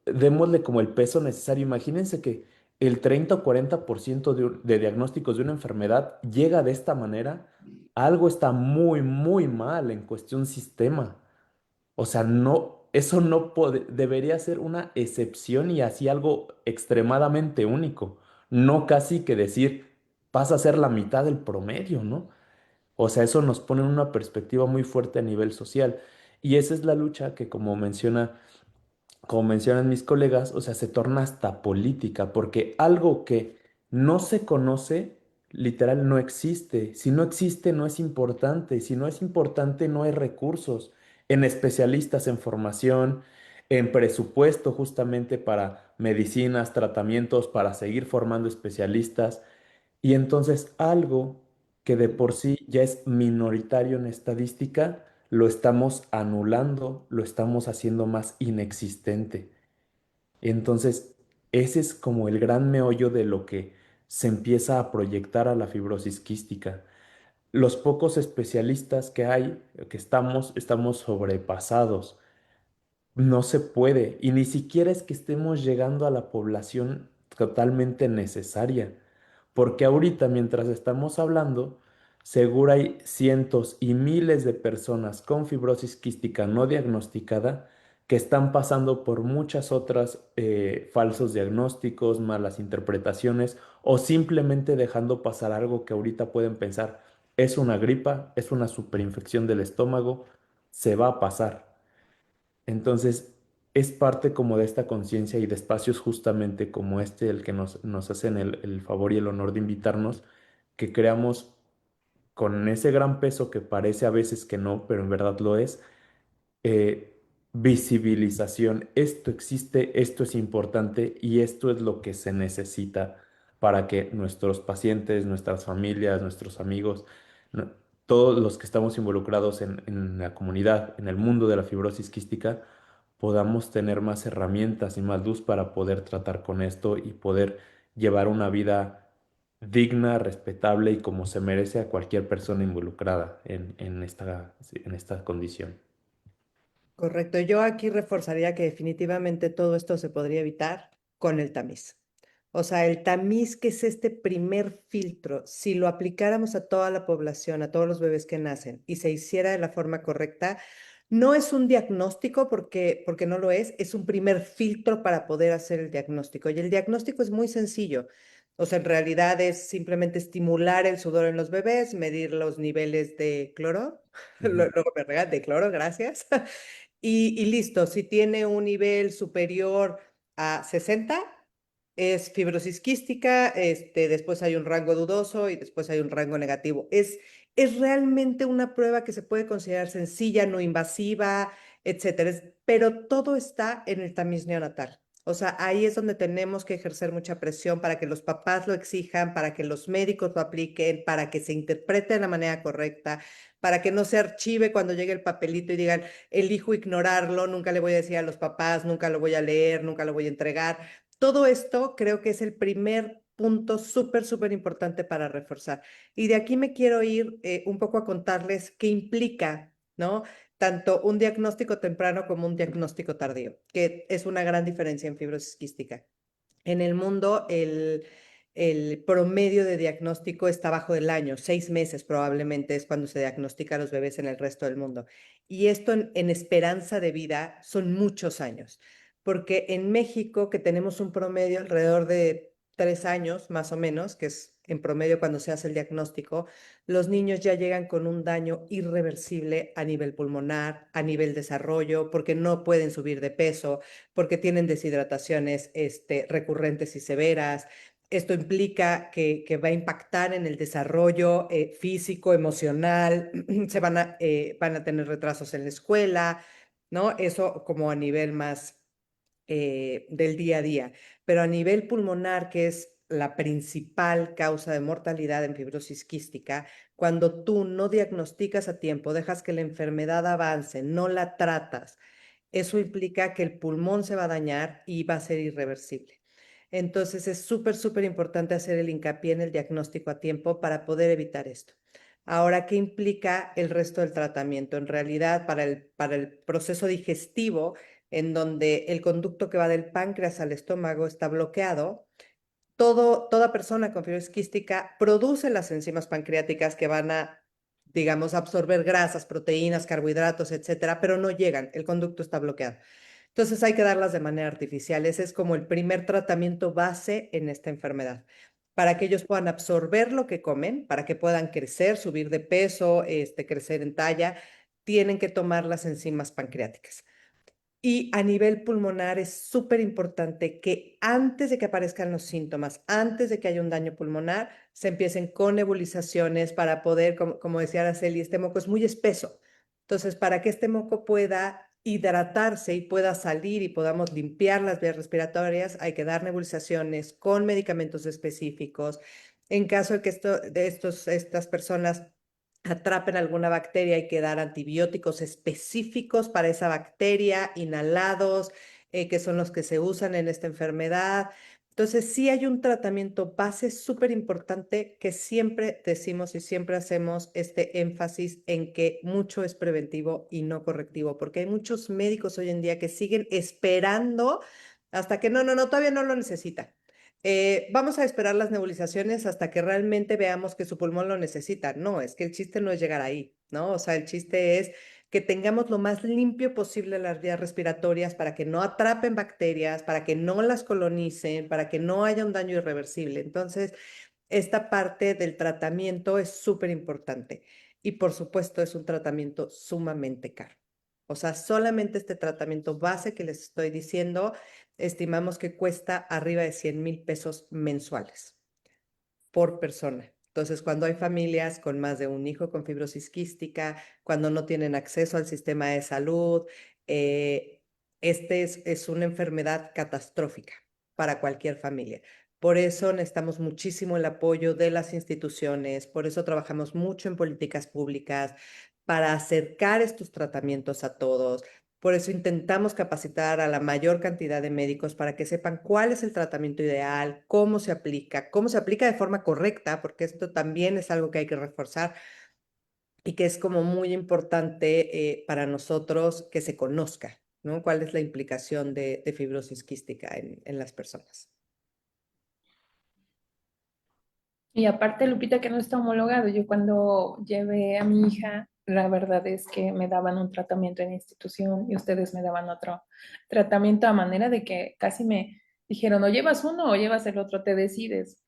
démosle como el peso necesario. Imagínense que el 30 o 40% de diagnósticos de una enfermedad llega de esta manera. Algo está muy, muy mal en cuestión sistema. O sea, no, eso no debería ser una excepción y así algo extremadamente único. No casi que decir, pasa a ser la mitad del promedio, ¿no? O sea, eso nos pone en una perspectiva muy fuerte a nivel social. Y esa es la lucha que, como mencionan mis colegas, o sea, se torna hasta política, porque algo que no se conoce, literal, no existe. Si no existe, no es importante. Si no es importante, no hay recursos. en especialistas en formación, en presupuesto justamente para medicinas, tratamientos, para seguir formando especialistas. Y entonces algo que de por sí ya es minoritario en estadística, lo estamos anulando, lo estamos haciendo más inexistente. Entonces, ese es como el gran meollo de lo que se empieza a proyectar a la fibrosis quística. Los pocos especialistas que hay, que estamos sobrepasados. No se puede, y ni siquiera es que estemos llegando a la población totalmente necesaria, porque ahorita mientras estamos hablando, seguro hay cientos y miles de personas con fibrosis quística no diagnosticada que están pasando por muchas otras falsos diagnósticos, malas interpretaciones o simplemente dejando pasar algo que ahorita pueden pensar, es una gripa, es una superinfección del estómago, se va a pasar. Entonces, es parte como de esta conciencia y de espacios justamente como este el que nos hacen el favor y el honor de invitarnos, que creamos con ese gran peso que parece a veces que no, pero en verdad lo es, eh, visibilización. Esto existe, esto es importante y esto es lo que se necesita para que nuestros pacientes, nuestras familias, nuestros amigos, no- todos los que estamos involucrados en la comunidad, en el mundo de la fibrosis quística, podamos tener más herramientas y más luz para poder tratar con esto y poder llevar una vida digna, respetable y como se merece a cualquier persona involucrada en esta condición. Correcto. Yo aquí reforzaría que definitivamente todo esto se podría evitar con el tamiz. O sea, el tamiz, que es este primer filtro, si lo aplicáramos a toda la población, a todos los bebés que nacen y se hiciera de la forma correcta, no es un diagnóstico porque no lo es un primer filtro para poder hacer el diagnóstico. Y el diagnóstico es muy sencillo. O sea, en realidad es simplemente estimular el sudor en los bebés, medir los niveles de cloro, Ujú. luego me regalan de cloro, gracias. Y listo, si tiene un nivel superior a 60, es fibrosis quística, después hay un rango dudoso y después hay un rango negativo. Es realmente una prueba que se puede considerar sencilla, no invasiva, etcétera. Pero todo está en el tamiz neonatal. O sea, ahí es donde tenemos que ejercer mucha presión para que los papás lo exijan, para que los médicos lo apliquen, para que se interprete de la manera correcta, para que no se archive cuando llegue el papelito y digan, elijo ignorarlo, nunca le voy a decir a los papás, nunca lo voy a leer, nunca lo voy a entregar. Todo esto creo que es el primer punto súper, súper importante para reforzar. Y de aquí me quiero ir un poco a contarles qué implica, ¿no? Tanto un diagnóstico temprano como un diagnóstico tardío, que es una gran diferencia en fibrosis quística. En el mundo, el promedio de diagnóstico está bajo del año, 6 meses probablemente es cuando se diagnostica a los bebés en el resto del mundo. Y esto en esperanza de vida son muchos años, porque en México, que tenemos un promedio alrededor de 3 años más o menos, que es en promedio cuando se hace el diagnóstico, los niños ya llegan con un daño irreversible a nivel pulmonar, a nivel desarrollo, porque no pueden subir de peso, porque tienen deshidrataciones recurrentes y severas. Esto implica que va a impactar en el desarrollo físico, emocional, van a tener retrasos en la escuela, ¿no? Eso como a nivel más del día a día. Pero a nivel pulmonar, que es la principal causa de mortalidad en fibrosis quística, cuando tú no diagnosticas a tiempo, dejas que la enfermedad avance, no la tratas, eso implica que el pulmón se va a dañar y va a ser irreversible. Entonces es súper, súper importante hacer el hincapié en el diagnóstico a tiempo para poder evitar esto. Ahora, ¿qué implica el resto del tratamiento? En realidad, para el proceso digestivo, en donde el conducto que va del páncreas al estómago está bloqueado, toda persona con fibrosis quística produce las enzimas pancreáticas que van a, digamos, absorber grasas, proteínas, carbohidratos, etcétera, pero no llegan, el conducto está bloqueado. Entonces hay que darlas de manera artificial. Ese es como el primer tratamiento base en esta enfermedad, para que ellos puedan absorber lo que comen, para que puedan crecer, subir de peso, crecer en talla, tienen que tomar las enzimas pancreáticas. Y a nivel pulmonar es súper importante que antes de que aparezcan los síntomas, antes de que haya un daño pulmonar, se empiecen con nebulizaciones para poder, como decía Araceli, este moco es muy espeso. Entonces, para que este moco pueda hidratarse y pueda salir y podamos limpiar las vías respiratorias, hay que dar nebulizaciones con medicamentos específicos. En caso de que estas personas atrapen alguna bacteria, hay que dar antibióticos específicos para esa bacteria, inhalados, que son los que se usan en esta enfermedad. Entonces, sí hay un tratamiento base súper importante que siempre decimos y siempre hacemos este énfasis en que mucho es preventivo y no correctivo, porque hay muchos médicos hoy en día que siguen esperando hasta que todavía no lo necesita. Vamos a esperar las nebulizaciones hasta que realmente veamos que su pulmón lo necesita. No, es que el chiste no es llegar ahí, ¿no? O sea, el chiste es que tengamos lo más limpio posible las vías respiratorias para que no atrapen bacterias, para que no las colonicen, para que no haya un daño irreversible. Entonces, esta parte del tratamiento es súper importante y por supuesto es un tratamiento sumamente caro. O sea, solamente este tratamiento base que les estoy diciendo, estimamos que cuesta arriba de 100,000 pesos mensuales por persona. Entonces, cuando hay familias con más de un hijo con fibrosis quística, cuando no tienen acceso al sistema de salud, es una enfermedad catastrófica para cualquier familia. Por eso necesitamos muchísimo el apoyo de las instituciones, por eso trabajamos mucho en políticas públicas para acercar estos tratamientos a todos. Por eso intentamos capacitar a la mayor cantidad de médicos para que sepan cuál es el tratamiento ideal, cómo se aplica de forma correcta, porque esto también es algo que hay que reforzar y que es como muy importante para nosotros que se conozca, ¿no? ¿Cuál es la implicación de fibrosis quística en las personas? Y aparte, Lupita, que no está homologado. Yo cuando llevé a mi hija, la verdad es que me daban un tratamiento en institución y ustedes me daban otro tratamiento a manera de que casi me dijeron, o llevas uno o llevas el otro, te decides.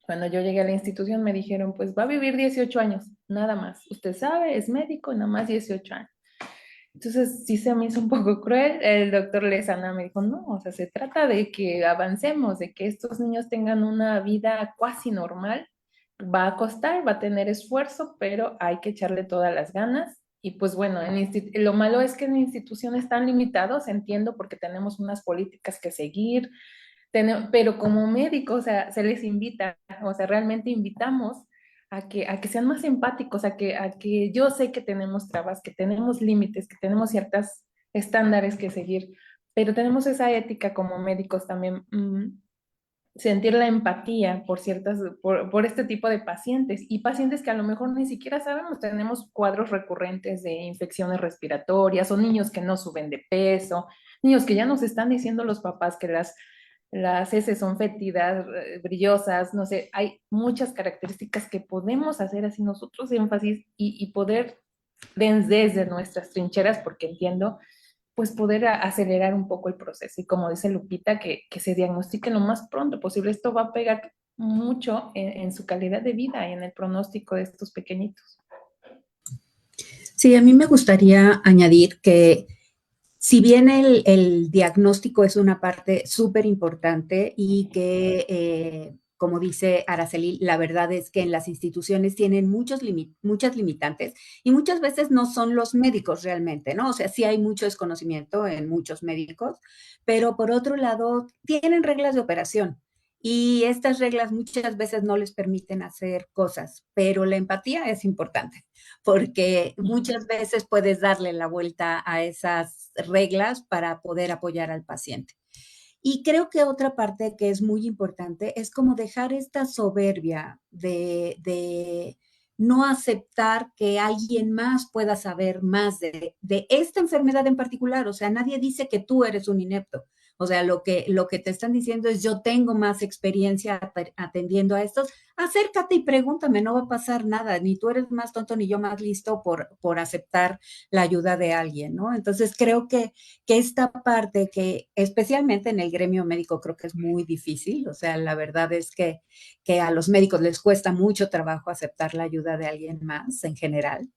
Cuando yo llegué a la institución me dijeron, pues va a vivir 18 años, nada más. Usted sabe, es médico, nada más 18 años. Entonces sí se me hizo un poco cruel. El doctor Lezana me dijo, no, o sea, se trata de que avancemos, de que estos niños tengan una vida cuasi normal. Va a costar, va a tener esfuerzo, pero hay que echarle todas las ganas. Y pues bueno, lo malo es que en instituciones tan limitados, entiendo, porque tenemos unas políticas que seguir, pero como médicos, o sea, se les invita, o sea, realmente invitamos a que sean más empáticos, a que yo sé que tenemos trabas, que tenemos límites, que tenemos ciertos estándares que seguir, pero tenemos esa ética como médicos también, sentir la empatía por este tipo de pacientes y pacientes que a lo mejor ni siquiera sabemos, tenemos cuadros recurrentes de infecciones respiratorias o niños que no suben de peso, niños que ya nos están diciendo los papás que las heces son fétidas, brillosas, no sé, hay muchas características que podemos hacer así nosotros énfasis y poder desde nuestras trincheras, porque entiendo, pues poder acelerar un poco el proceso. Y como dice Lupita, que se diagnostique lo más pronto posible. Esto va a pegar mucho en su calidad de vida y en el pronóstico de estos pequeñitos. Sí, a mí me gustaría añadir que si bien el diagnóstico es una parte súper importante y que, como dice Araceli, la verdad es que en las instituciones tienen muchas limitantes y muchas veces no son los médicos realmente, ¿no? O sea, sí hay mucho desconocimiento en muchos médicos, pero por otro lado, tienen reglas de operación. Y estas reglas muchas veces no les permiten hacer cosas, pero la empatía es importante porque muchas veces puedes darle la vuelta a esas reglas para poder apoyar al paciente. Y creo que otra parte que es muy importante es como dejar esta soberbia de no aceptar que alguien más pueda saber más de esta enfermedad en particular. O sea, nadie dice que tú eres un inepto. O sea, lo que te están diciendo es yo tengo más experiencia atendiendo a estos. Acércate y pregúntame, no va a pasar nada. Ni tú eres más tonto ni yo más listo por aceptar la ayuda de alguien, ¿no? Entonces creo que esta parte que especialmente en el gremio médico creo que es muy difícil. O sea, la verdad es que a los médicos les cuesta mucho trabajo aceptar la ayuda de alguien más en general.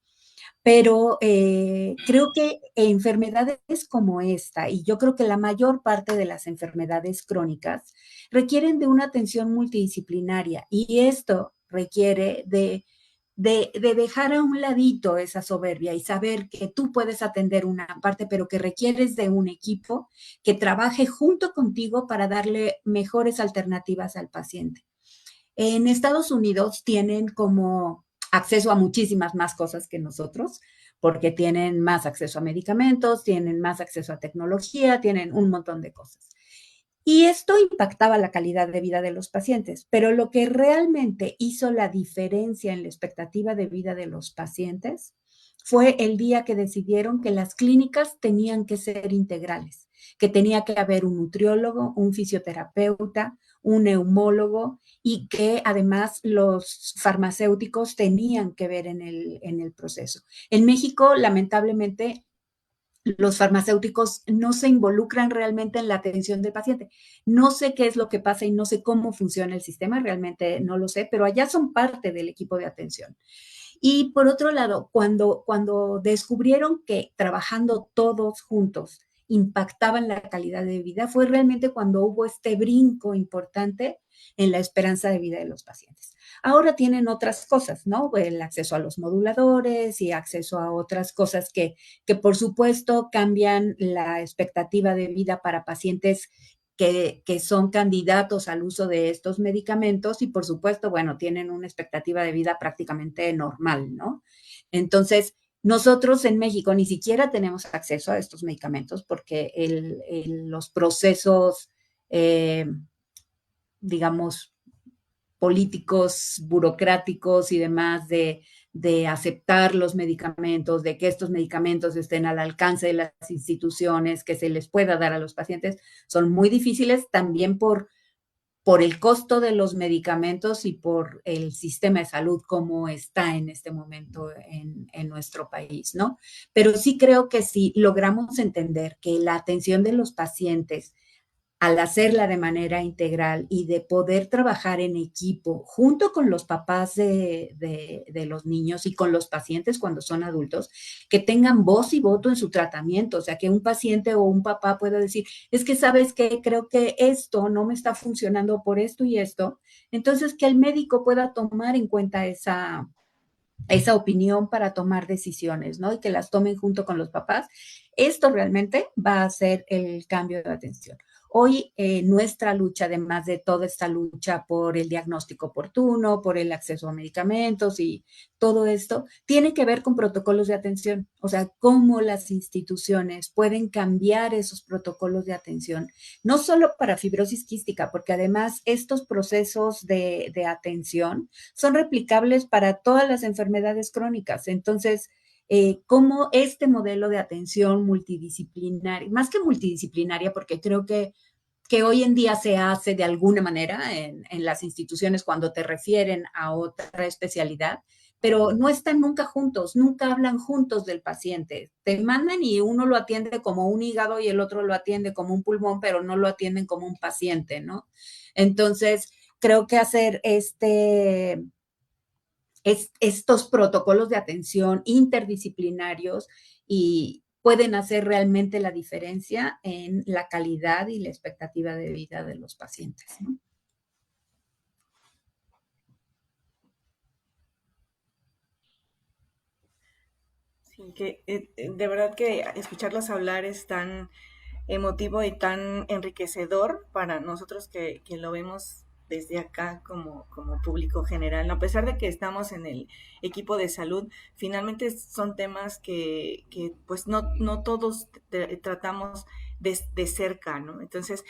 Pero creo que enfermedades como esta, y yo creo que la mayor parte de las enfermedades crónicas requieren de una atención multidisciplinaria y esto requiere de de dejar a un ladito esa soberbia y saber que tú puedes atender una parte, pero que requieres de un equipo que trabaje junto contigo para darle mejores alternativas al paciente. En Estados Unidos tienen como acceso a muchísimas más cosas que nosotros, porque tienen más acceso a medicamentos, tienen más acceso a tecnología, tienen un montón de cosas. Y esto impactaba la calidad de vida de los pacientes, pero lo que realmente hizo la diferencia en la expectativa de vida de los pacientes fue el día que decidieron que las clínicas tenían que ser integrales, que tenía que haber un nutriólogo, un fisioterapeuta, un neumólogo y que además los farmacéuticos tenían que ver en el proceso. En México, lamentablemente, los farmacéuticos no se involucran realmente en la atención del paciente. No sé qué es lo que pasa y no sé cómo funciona el sistema, realmente no lo sé, pero allá son parte del equipo de atención. Y por otro lado, cuando descubrieron que trabajando todos juntos impactaban la calidad de vida, fue realmente cuando hubo este brinco importante en la esperanza de vida de los pacientes. Ahora tienen otras cosas, ¿no? El acceso a los moduladores y acceso a otras cosas que por supuesto cambian la expectativa de vida para pacientes que son candidatos al uso de estos medicamentos y por supuesto, bueno, tienen una expectativa de vida prácticamente normal, ¿no? Entonces, nosotros en México ni siquiera tenemos acceso a estos medicamentos porque los procesos, digamos, políticos, burocráticos y demás de aceptar los medicamentos, de que estos medicamentos estén al alcance de las instituciones, que se les pueda dar a los pacientes, son muy difíciles también por el costo de los medicamentos y por el sistema de salud como está en este momento en nuestro país, ¿no? Pero sí creo que si logramos entender que la atención de los pacientes al hacerla de manera integral y de poder trabajar en equipo junto con los papás de los niños y con los pacientes cuando son adultos, que tengan voz y voto en su tratamiento, o sea, que un paciente o un papá pueda decir, es que sabes que creo que esto no me está funcionando por esto y esto, entonces que el médico pueda tomar en cuenta esa opinión para tomar decisiones, ¿no? Y que las tomen junto con los papás. Esto realmente va a ser el cambio de atención. Hoy nuestra lucha, además de toda esta lucha por el diagnóstico oportuno, por el acceso a medicamentos y todo esto, tiene que ver con protocolos de atención, o sea, cómo las instituciones pueden cambiar esos protocolos de atención, no solo para fibrosis quística, porque además estos procesos de atención son replicables para todas las enfermedades crónicas. Entonces, cómo este modelo de atención multidisciplinaria, más que multidisciplinaria, porque creo que hoy en día se hace de alguna manera en las instituciones cuando te refieren a otra especialidad, pero no están nunca juntos, nunca hablan juntos del paciente. Te mandan y uno lo atiende como un hígado y el otro lo atiende como un pulmón, pero no lo atienden como un paciente, ¿no? Entonces, creo que hacer estos protocolos de atención interdisciplinarios y pueden hacer realmente la diferencia en la calidad y la expectativa de vida de los pacientes, ¿no? Sí, que de verdad que escucharlos hablar es tan emotivo y tan enriquecedor para nosotros que lo vemos desde acá como público general, ¿no? A pesar de que estamos en el equipo de salud, finalmente son temas que pues no todos tratamos de cerca, ¿no? Entonces,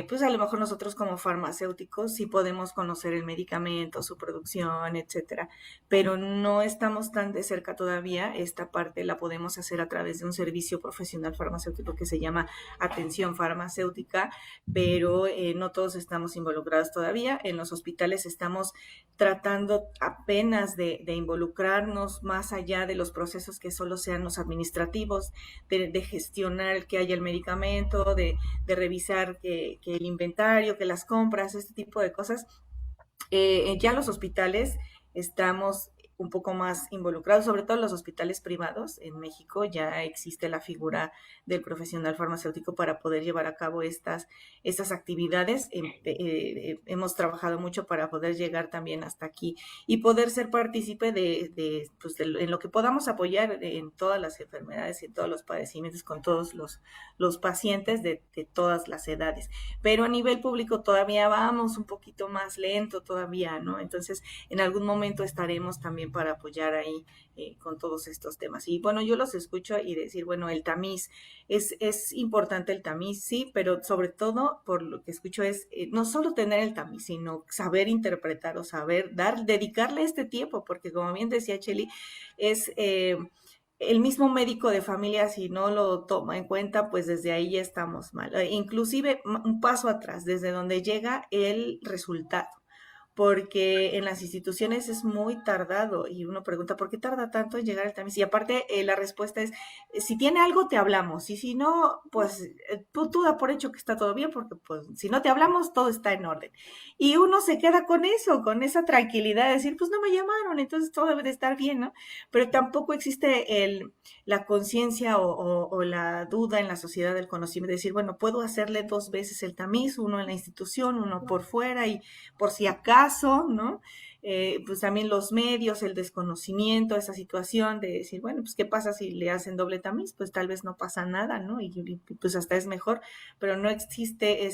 pues a lo mejor nosotros como farmacéuticos sí podemos conocer el medicamento, su producción, etcétera, pero no estamos tan de cerca todavía. Esta parte la podemos hacer a través de un servicio profesional farmacéutico que se llama atención farmacéutica, pero no todos estamos involucrados todavía. En los hospitales estamos tratando apenas de involucrarnos más allá de los procesos que solo sean los administrativos, de gestionar que haya el medicamento, de revisar que el inventario, que las compras, este tipo de cosas. Ya los hospitales estamos un poco más involucrados, sobre todo en los hospitales privados. En México ya existe la figura del profesional farmacéutico para poder llevar a cabo estas actividades. Hemos trabajado mucho para poder llegar también hasta aquí y poder ser partícipe en lo que podamos apoyar en todas las enfermedades y en todos los padecimientos con todos los pacientes de todas las edades. Pero a nivel público todavía vamos un poquito más lento todavía, ¿no? Entonces, en algún momento estaremos también para apoyar ahí con todos estos temas. Y bueno, yo los escucho y decir, bueno, el tamiz, es importante el tamiz, sí, pero sobre todo por lo que escucho es no solo tener el tamiz, sino saber interpretar o saber dedicarle este tiempo, porque como bien decía Chely, es el mismo médico de familia, si no lo toma en cuenta, pues desde ahí ya estamos mal. Inclusive un paso atrás, desde donde llega el resultado, porque en las instituciones es muy tardado y uno pregunta, ¿por qué tarda tanto en llegar el tamiz? Y aparte la respuesta es, si tiene algo te hablamos y si no, pues tú da por hecho que está todo bien porque pues si no te hablamos todo está en orden. Y uno se queda con eso, con esa tranquilidad de decir, pues no me llamaron, entonces todo debe de estar bien, ¿no? Pero tampoco existe la conciencia o la duda en la sociedad del conocimiento de decir, bueno, puedo hacerle 2 veces el tamiz, uno en la institución, uno por fuera y por si acaso, ¿no? Pues también los medios, el desconocimiento, esa situación de decir, bueno, pues qué pasa si le hacen doble tamiz, pues tal vez no pasa nada, ¿no? Y pues hasta es mejor, pero no existe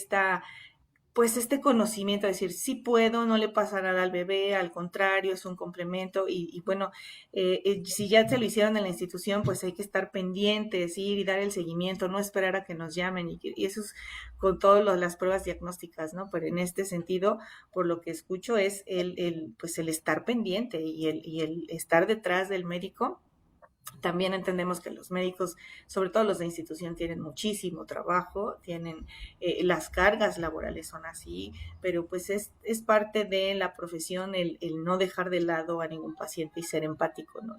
pues este conocimiento de decir, sí puedo, no le pasa nada al bebé, al contrario, es un complemento y bueno, si ya se lo hicieron en la institución, pues hay que estar pendientes, ir y dar el seguimiento, no esperar a que nos llamen y eso es con todas las pruebas diagnósticas, ¿no? Pero en este sentido, por lo que escucho es pues el estar pendiente y el estar detrás del médico. También entendemos que los médicos, sobre todo los de institución, tienen muchísimo trabajo, tienen las cargas laborales son así, pero pues es parte de la profesión el no dejar de lado a ningún paciente y ser empático, ¿no?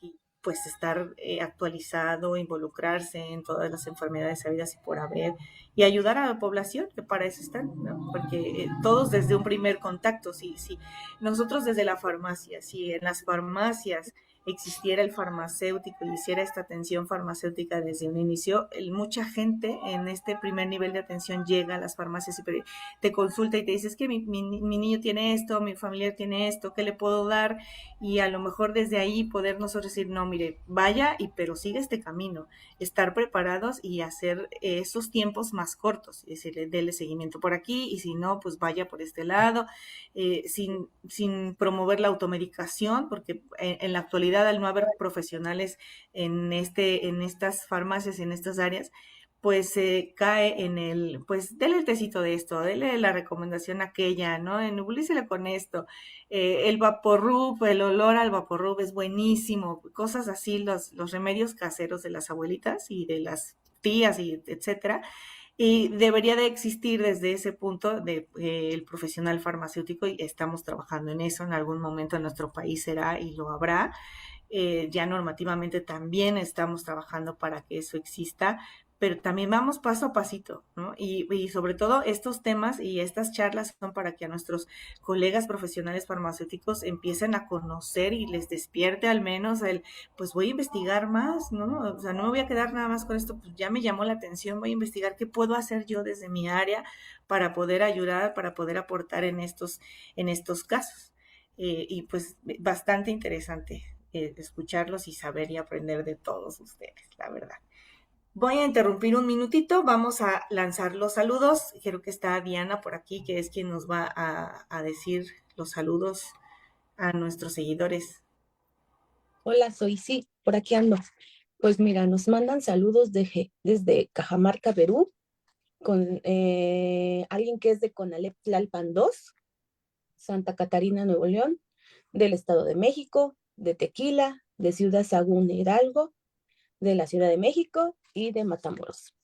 Y pues estar actualizado, involucrarse en todas las enfermedades habidas y por haber y ayudar a la población, que para eso están, ¿no? Porque todos desde un primer contacto, sí, nosotros desde la farmacia, si en las farmacias existiera el farmacéutico y hiciera esta atención farmacéutica desde un inicio, mucha gente en este primer nivel de atención llega a las farmacias y te consulta y te dice, es que mi niño tiene esto, mi familiar tiene esto, ¿qué le puedo dar? Y a lo mejor desde ahí poder nosotros decir, no, mire, vaya, pero sigue este camino, estar preparados y hacer esos tiempos más cortos, es decir, dele seguimiento por aquí y si no, pues vaya por este lado, sin promover la automedicación, porque en la actualidad al no haber profesionales en estas farmacias, en estas áreas, pues se cae en pues dele el tecito de esto, dele la recomendación aquella, ¿no? Nebulícele con esto, el Vaporub, el olor al Vaporub es buenísimo, cosas así, los remedios caseros de las abuelitas y de las tías y etcétera. Y debería de existir desde ese punto el profesional farmacéutico y estamos trabajando en eso. En algún momento en nuestro país será y lo habrá. Ya normativamente también estamos trabajando para que eso exista, pero también vamos paso a pasito, ¿no? Y sobre todo estos temas y estas charlas son para que a nuestros colegas profesionales farmacéuticos empiecen a conocer y les despierte al menos pues voy a investigar más, ¿no? O sea, no me voy a quedar nada más con esto, pues ya me llamó la atención, voy a investigar qué puedo hacer yo desde mi área para poder ayudar, para poder aportar en estos casos. Y pues bastante interesante escucharlos y saber y aprender de todos ustedes, la verdad. Voy a interrumpir un minutito, vamos a lanzar los saludos. Creo que está Diana por aquí, que es quien nos va a decir los saludos a nuestros seguidores. Hola, sí, por aquí ando. Pues mira, nos mandan saludos desde Cajamarca, Perú, con alguien que es de Conalep Tlalpan 2, Santa Catarina, Nuevo León, del Estado de México, de Tequila, de Ciudad Sagún, Hidalgo, de la Ciudad de México y de Matamoros.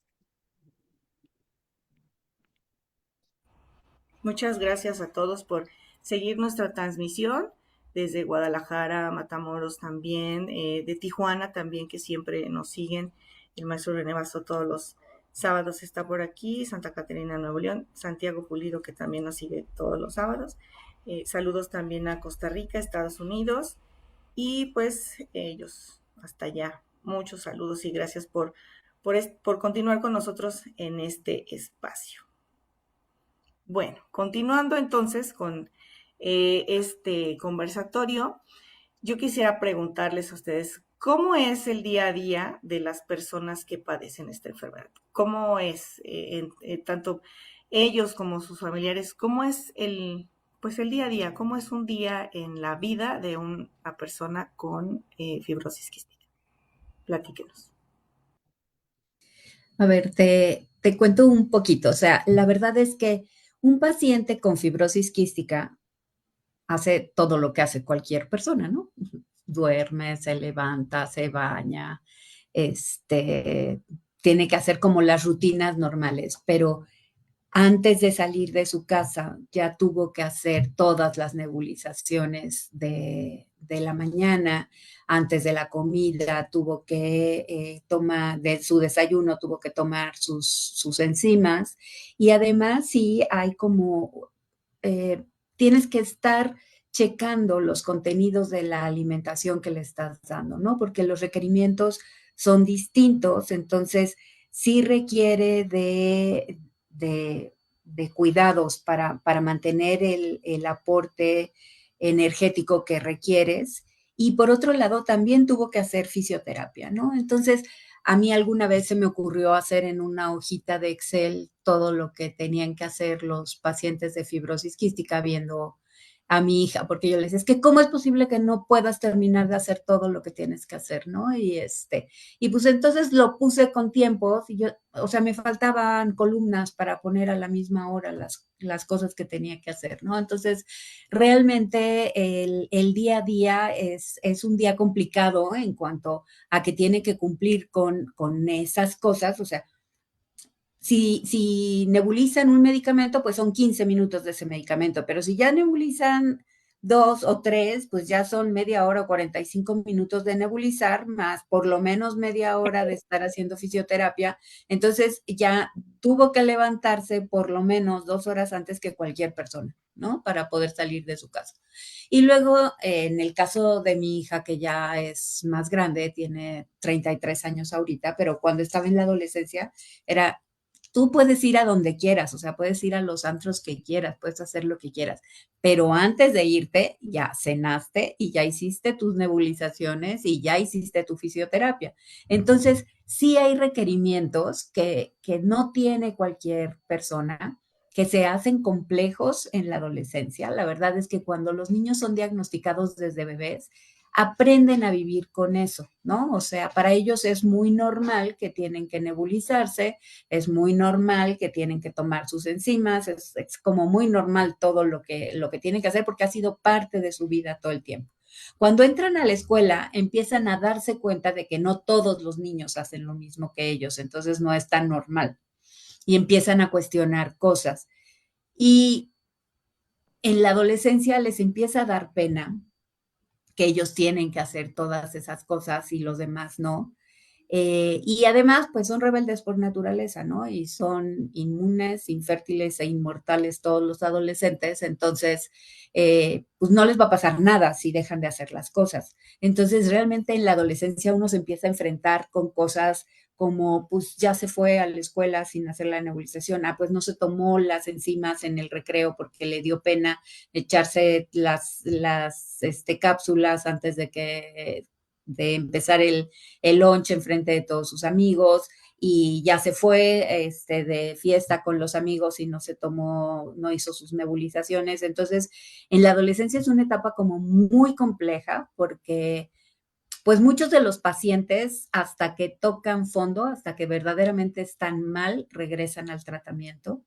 Muchas gracias a todos por seguir nuestra transmisión desde Guadalajara, Matamoros también, de Tijuana también, que siempre nos siguen. El maestro René Basso todos los sábados está por aquí, Santa Catarina, Nuevo León, Santiago Pulido, que también nos sigue todos los sábados. Saludos también a Costa Rica, Estados Unidos, Y pues ellos, hasta allá, muchos saludos y gracias por continuar con nosotros en este espacio. Bueno, continuando entonces con este conversatorio, yo quisiera preguntarles a ustedes, ¿cómo es el día a día de las personas que padecen esta enfermedad? ¿Cómo es, tanto ellos como sus familiares, cómo es pues el día a día? ¿Cómo es un día en la vida de una persona con fibrosis quística? Platíquenos. A ver, te cuento un poquito. O sea, la verdad es que un paciente con fibrosis quística hace todo lo que hace cualquier persona, ¿no? Duerme, se levanta, se baña, este, tiene que hacer como las rutinas normales, pero antes de salir de su casa ya tuvo que hacer todas las nebulizaciones de la mañana, antes de la comida tuvo que tomar, de su desayuno tuvo que tomar sus enzimas y además sí hay como, tienes que estar checando los contenidos de la alimentación que le estás dando, ¿no? Porque los requerimientos son distintos, entonces sí requiere de cuidados para mantener el aporte energético que requieres. Y por otro lado, también tuvo que hacer fisioterapia, ¿no? Entonces, a mí alguna vez se me ocurrió hacer en una hojita de Excel todo lo que tenían que hacer los pacientes de fibrosis quística viendo a mi hija, porque yo le decía, es que ¿cómo es posible que no puedas terminar de hacer todo lo que tienes que hacer, ¿no? Y pues entonces lo puse con tiempos y yo, o sea, me faltaban columnas para poner a la misma hora las cosas que tenía que hacer, ¿no? Entonces, realmente el día a día es un día complicado en cuanto a que tiene que cumplir con esas cosas, o sea, si nebulizan un medicamento, pues son 15 minutos de ese medicamento, pero si ya nebulizan dos o tres, pues ya son media hora o 45 minutos de nebulizar, más por lo menos media hora de estar haciendo fisioterapia. Entonces ya tuvo que levantarse por lo menos 2 horas antes que cualquier persona, ¿no? Para poder salir de su casa. Y luego, en el caso de mi hija, que ya es más grande, tiene 33 años ahorita, pero cuando estaba en la adolescencia, era tú puedes ir a donde quieras, o sea, puedes ir a los antros que quieras, puedes hacer lo que quieras, pero antes de irte ya cenaste y ya hiciste tus nebulizaciones y ya hiciste tu fisioterapia. Entonces, sí hay requerimientos que no tiene cualquier persona, que se hacen complejos en la adolescencia. La verdad es que cuando los niños son diagnosticados desde bebés, aprenden a vivir con eso, ¿no? O sea, para ellos es muy normal que tienen que nebulizarse, es muy normal que tienen que tomar sus enzimas, es como muy normal todo lo que tienen que hacer porque ha sido parte de su vida todo el tiempo. Cuando entran a la escuela, empiezan a darse cuenta de que no todos los niños hacen lo mismo que ellos, entonces no es tan normal y empiezan a cuestionar cosas. Y en la adolescencia les empieza a dar pena que ellos tienen que hacer todas esas cosas y los demás no. Y además, pues son rebeldes por naturaleza, ¿no? Y son inmunes, infértiles e inmortales todos los adolescentes, entonces, pues no les va a pasar nada si dejan de hacer las cosas. Entonces, realmente en la adolescencia uno se empieza a enfrentar con cosas como, pues ya se fue a la escuela sin hacer la nebulización, pues no se tomó las enzimas en el recreo porque le dio pena echarse las cápsulas antes de empezar el lunch enfrente de todos sus amigos y ya se fue de fiesta con los amigos y no se tomó, no hizo sus nebulizaciones. Entonces, en la adolescencia es una etapa como muy compleja porque pues muchos de los pacientes hasta que tocan fondo, hasta que verdaderamente están mal, regresan al tratamiento.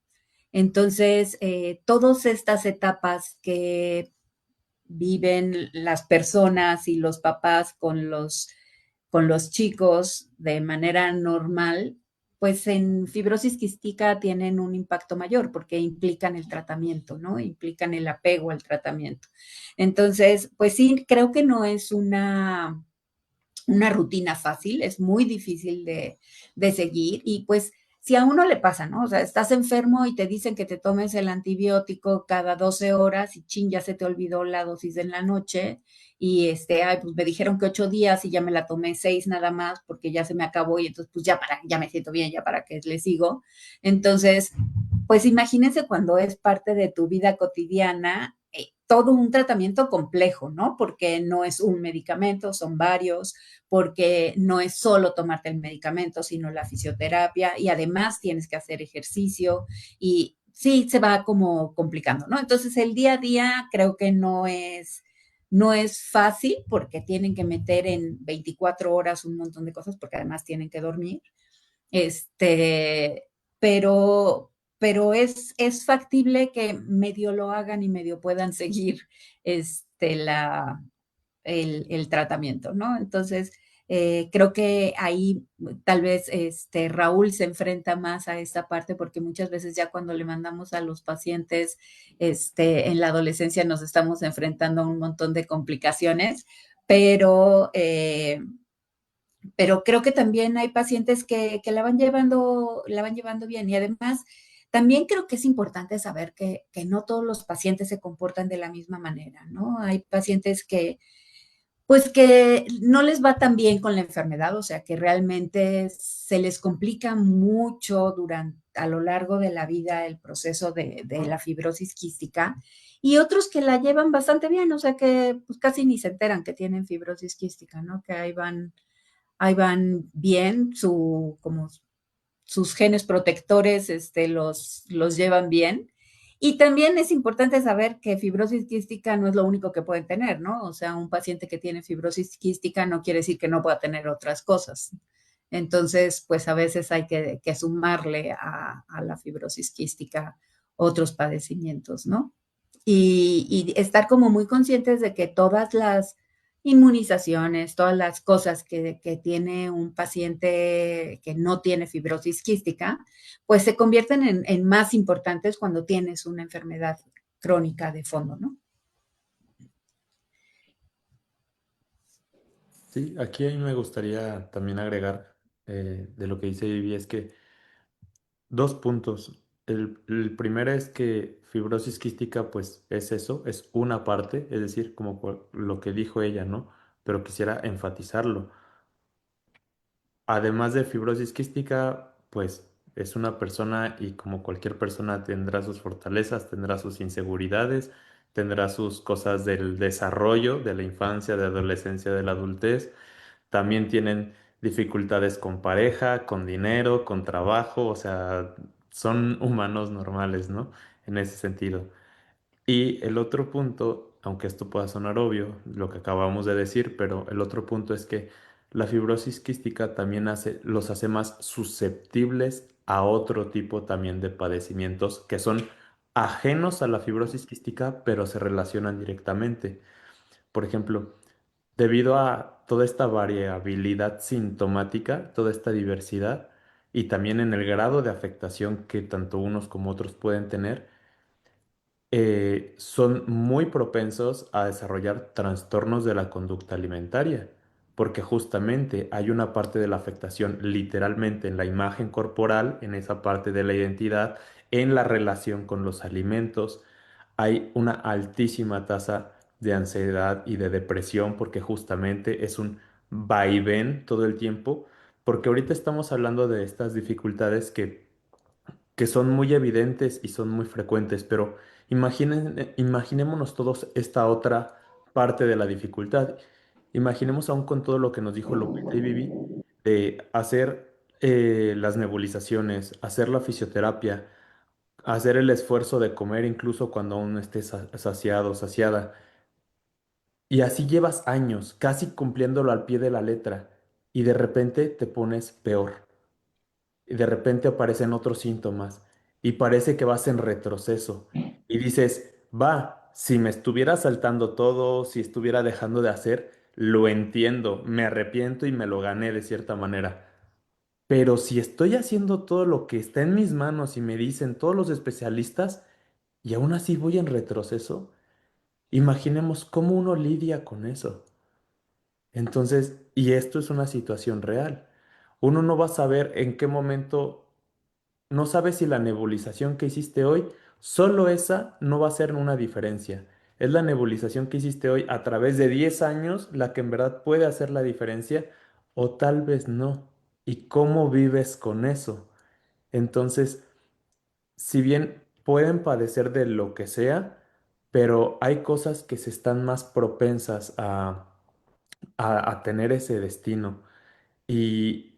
Entonces, todas estas etapas que viven las personas y los papás con los chicos de manera normal, pues en fibrosis quística tienen un impacto mayor porque implican el tratamiento, ¿no? Implican el apego al tratamiento. Entonces, pues sí, creo que no es una rutina fácil, es muy difícil de seguir y pues si a uno le pasa, ¿no? O sea, estás enfermo y te dicen que te tomes el antibiótico cada 12 horas y chin, ya se te olvidó la dosis en la noche y ay, pues me dijeron que 8 días y ya me la tomé 6 nada más porque ya se me acabó y entonces pues ya me siento bien, ya para que le sigo. Entonces, pues imagínense cuando es parte de tu vida cotidiana, todo un tratamiento complejo, ¿no? Porque no es un medicamento, son varios, porque no es solo tomarte el medicamento, sino la fisioterapia y además tienes que hacer ejercicio y sí, se va como complicando, ¿no? Entonces el día a día creo que no es fácil porque tienen que meter en 24 horas un montón de cosas porque además tienen que dormir. Este, pero es factible que medio lo hagan y medio puedan seguir el tratamiento, ¿no? Entonces, creo que ahí tal vez Raúl se enfrenta más a esta parte porque muchas veces ya cuando le mandamos a los pacientes en la adolescencia nos estamos enfrentando a un montón de complicaciones, pero, eh, pero creo que también hay pacientes que la van llevando bien y además también creo que es importante saber que no todos los pacientes se comportan de la misma manera, ¿no? Hay pacientes pues que no les va tan bien con la enfermedad, o sea, que realmente se les complica mucho a lo largo de la vida el proceso de la fibrosis quística y otros que la llevan bastante bien, o sea, que pues casi ni se enteran que tienen fibrosis quística, ¿no? Que ahí van bien, como sus genes protectores los llevan bien. Y también es importante saber que fibrosis quística no es lo único que pueden tener, ¿no? O sea, un paciente que tiene fibrosis quística no quiere decir que no pueda tener otras cosas. Entonces, pues a veces hay que sumarle a la fibrosis quística otros padecimientos, ¿no? Y estar como muy conscientes de que todas las inmunizaciones, todas las cosas que tiene un paciente que no tiene fibrosis quística, pues se convierten en más importantes cuando tienes una enfermedad crónica de fondo, ¿no? Sí, aquí a mí me gustaría también agregar de lo que dice Vivi, es que dos puntos. El primero es que fibrosis quística, pues es eso, es una parte, es decir, como lo que dijo ella, ¿no? Pero quisiera enfatizarlo. Además de fibrosis quística, pues es una persona y como cualquier persona tendrá sus fortalezas, tendrá sus inseguridades, tendrá sus cosas del desarrollo, de la infancia, de adolescencia, de la adultez. También tienen dificultades con pareja, con dinero, con trabajo, o sea, son humanos normales, ¿no? En ese sentido. Y el otro punto, aunque esto pueda sonar obvio, lo que acabamos de decir, pero el otro punto es que la fibrosis quística también los hace más susceptibles a otro tipo también de padecimientos que son ajenos a la fibrosis quística, pero se relacionan directamente. Por ejemplo, debido a toda esta variabilidad sintomática, toda esta diversidad, y también en el grado de afectación que tanto unos como otros pueden tener, son muy propensos a desarrollar trastornos de la conducta alimentaria, porque justamente hay una parte de la afectación literalmente en la imagen corporal, en esa parte de la identidad, en la relación con los alimentos. Hay una altísima tasa de ansiedad y de depresión porque justamente es un vaivén todo el tiempo, porque ahorita estamos hablando de estas dificultades que son muy evidentes y son muy frecuentes, pero imaginémonos todos esta otra parte de la dificultad. Imaginemos aún con todo lo que nos dijo Lupita y Vivi, de hacer las nebulizaciones, hacer la fisioterapia, hacer el esfuerzo de comer incluso cuando aún no estés saciado, saciada. Y así llevas años, casi cumpliéndolo al pie de la letra, y de repente te pones peor y de repente aparecen otros síntomas y parece que vas en retroceso y dices, va, si me estuviera saltando todo, si estuviera dejando de hacer, lo entiendo, me arrepiento y me lo gané de cierta manera. Pero si estoy haciendo todo lo que está en mis manos y me dicen todos los especialistas y aún así voy en retroceso, imaginemos cómo uno lidia con eso. Entonces, y esto es una situación real. Uno no va a saber en qué momento no sabes si la nebulización que hiciste hoy, solo esa no va a hacer una diferencia. Es la nebulización que hiciste hoy a través de 10 años la que en verdad puede hacer la diferencia o tal vez no. ¿Y cómo vives con eso? Entonces, si bien pueden padecer de lo que sea, pero hay cosas que se están más propensas a tener ese destino y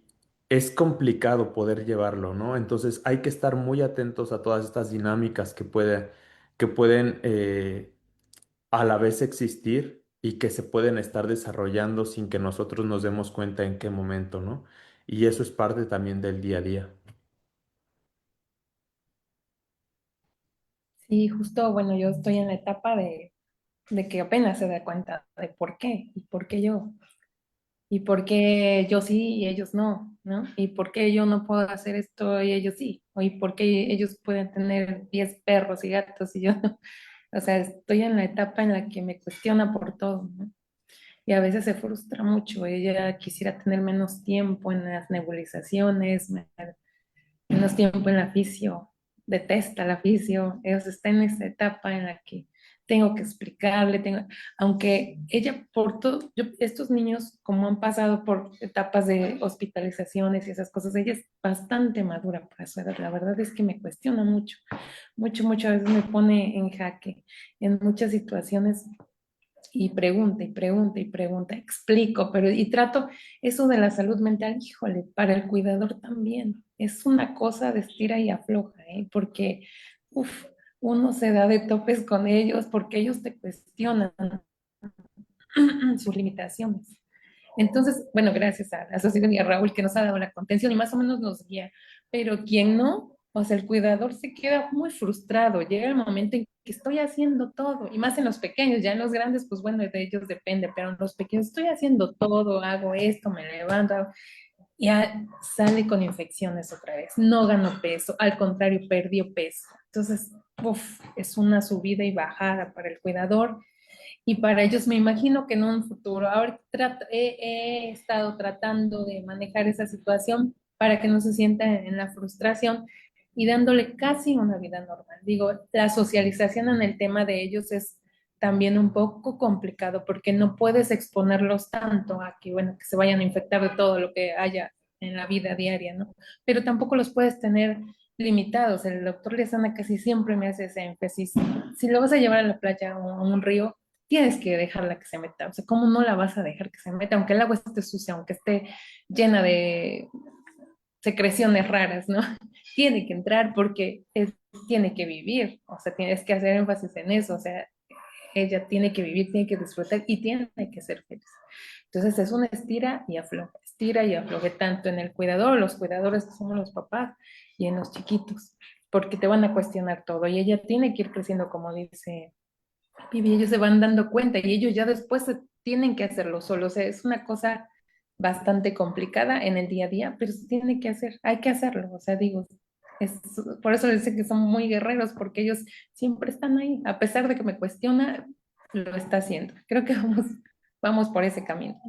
es complicado poder llevarlo, ¿no? Entonces hay que estar muy atentos a todas estas dinámicas que pueden a la vez existir y que se pueden estar desarrollando sin que nosotros nos demos cuenta en qué momento, ¿no? Y eso es parte también del día a día. Sí, justo, bueno, yo estoy en la etapa de que apenas se da cuenta de por qué y por qué yo. Y por qué yo sí y ellos no, ¿no? Y por qué yo no puedo hacer esto y ellos sí, o y por qué ellos pueden tener 10 perros y gatos y yo no. O sea, estoy en la etapa en la que me cuestiona por todo, ¿no? Y a veces se frustra mucho. Ella quisiera tener menos tiempo en las nebulizaciones, menos tiempo en la fisio, detesta la fisio, ella está en esa etapa en la que tengo que explicarle, aunque ella por todo, estos niños como han pasado por etapas de hospitalizaciones y esas cosas, ella es bastante madura para su edad, la verdad es que me cuestiona mucho, mucho, mucho, a veces me pone en jaque en muchas situaciones y pregunta y pregunta y pregunta, explico, pero y trato eso de la salud mental, híjole, para el cuidador también. Es una cosa de estira y afloja, ¿eh? Porque uf, uno se da de topes con ellos porque ellos te cuestionan sus limitaciones. Entonces, bueno, gracias a la asociación y a Raúl que nos ha dado la contención y más o menos nos guía, pero quien no, o sea, el cuidador se queda muy frustrado, llega el momento en que estoy haciendo todo, y más en los pequeños, ya en los grandes, pues bueno, de ellos depende, pero en los pequeños estoy haciendo todo, hago esto, me levanto, ya sale con infecciones otra vez, no ganó peso, al contrario, perdió peso. Entonces, uf, es una subida y bajada para el cuidador y para ellos me imagino que en un futuro, ahora he estado tratando de manejar esa situación para que no se sientan en la frustración y dándole casi una vida normal. Digo, la socialización en el tema de ellos es también un poco complicado porque no puedes exponerlos tanto a que, bueno, que se vayan a infectar de todo lo que haya en la vida diaria, ¿no? Pero tampoco los puedes tener limitados. El doctor Lezana casi siempre me hace ese énfasis. Si lo vas a llevar a la playa o a un río, tienes que dejarla que se meta. O sea, ¿cómo no la vas a dejar que se meta? Aunque el agua esté sucia, aunque esté llena de secreciones raras, ¿no? Tiene que entrar porque tiene que vivir. O sea, tienes que hacer énfasis en eso. O sea, ella tiene que vivir, tiene que disfrutar y tiene que ser feliz. Entonces es una estira y afloje tanto en el cuidador, los cuidadores que somos los papás y en los chiquitos, porque te van a cuestionar todo y ella tiene que ir creciendo como dice y ellos se van dando cuenta y ellos ya después tienen que hacerlo solos. O sea, es una cosa bastante complicada en el día a día, pero se tiene que hacer, hay que hacerlo. O sea, digo, es, por eso les dice que son muy guerreros, porque ellos siempre están ahí. A pesar de que me cuestiona, lo está haciendo. Creo que vamos por ese camino.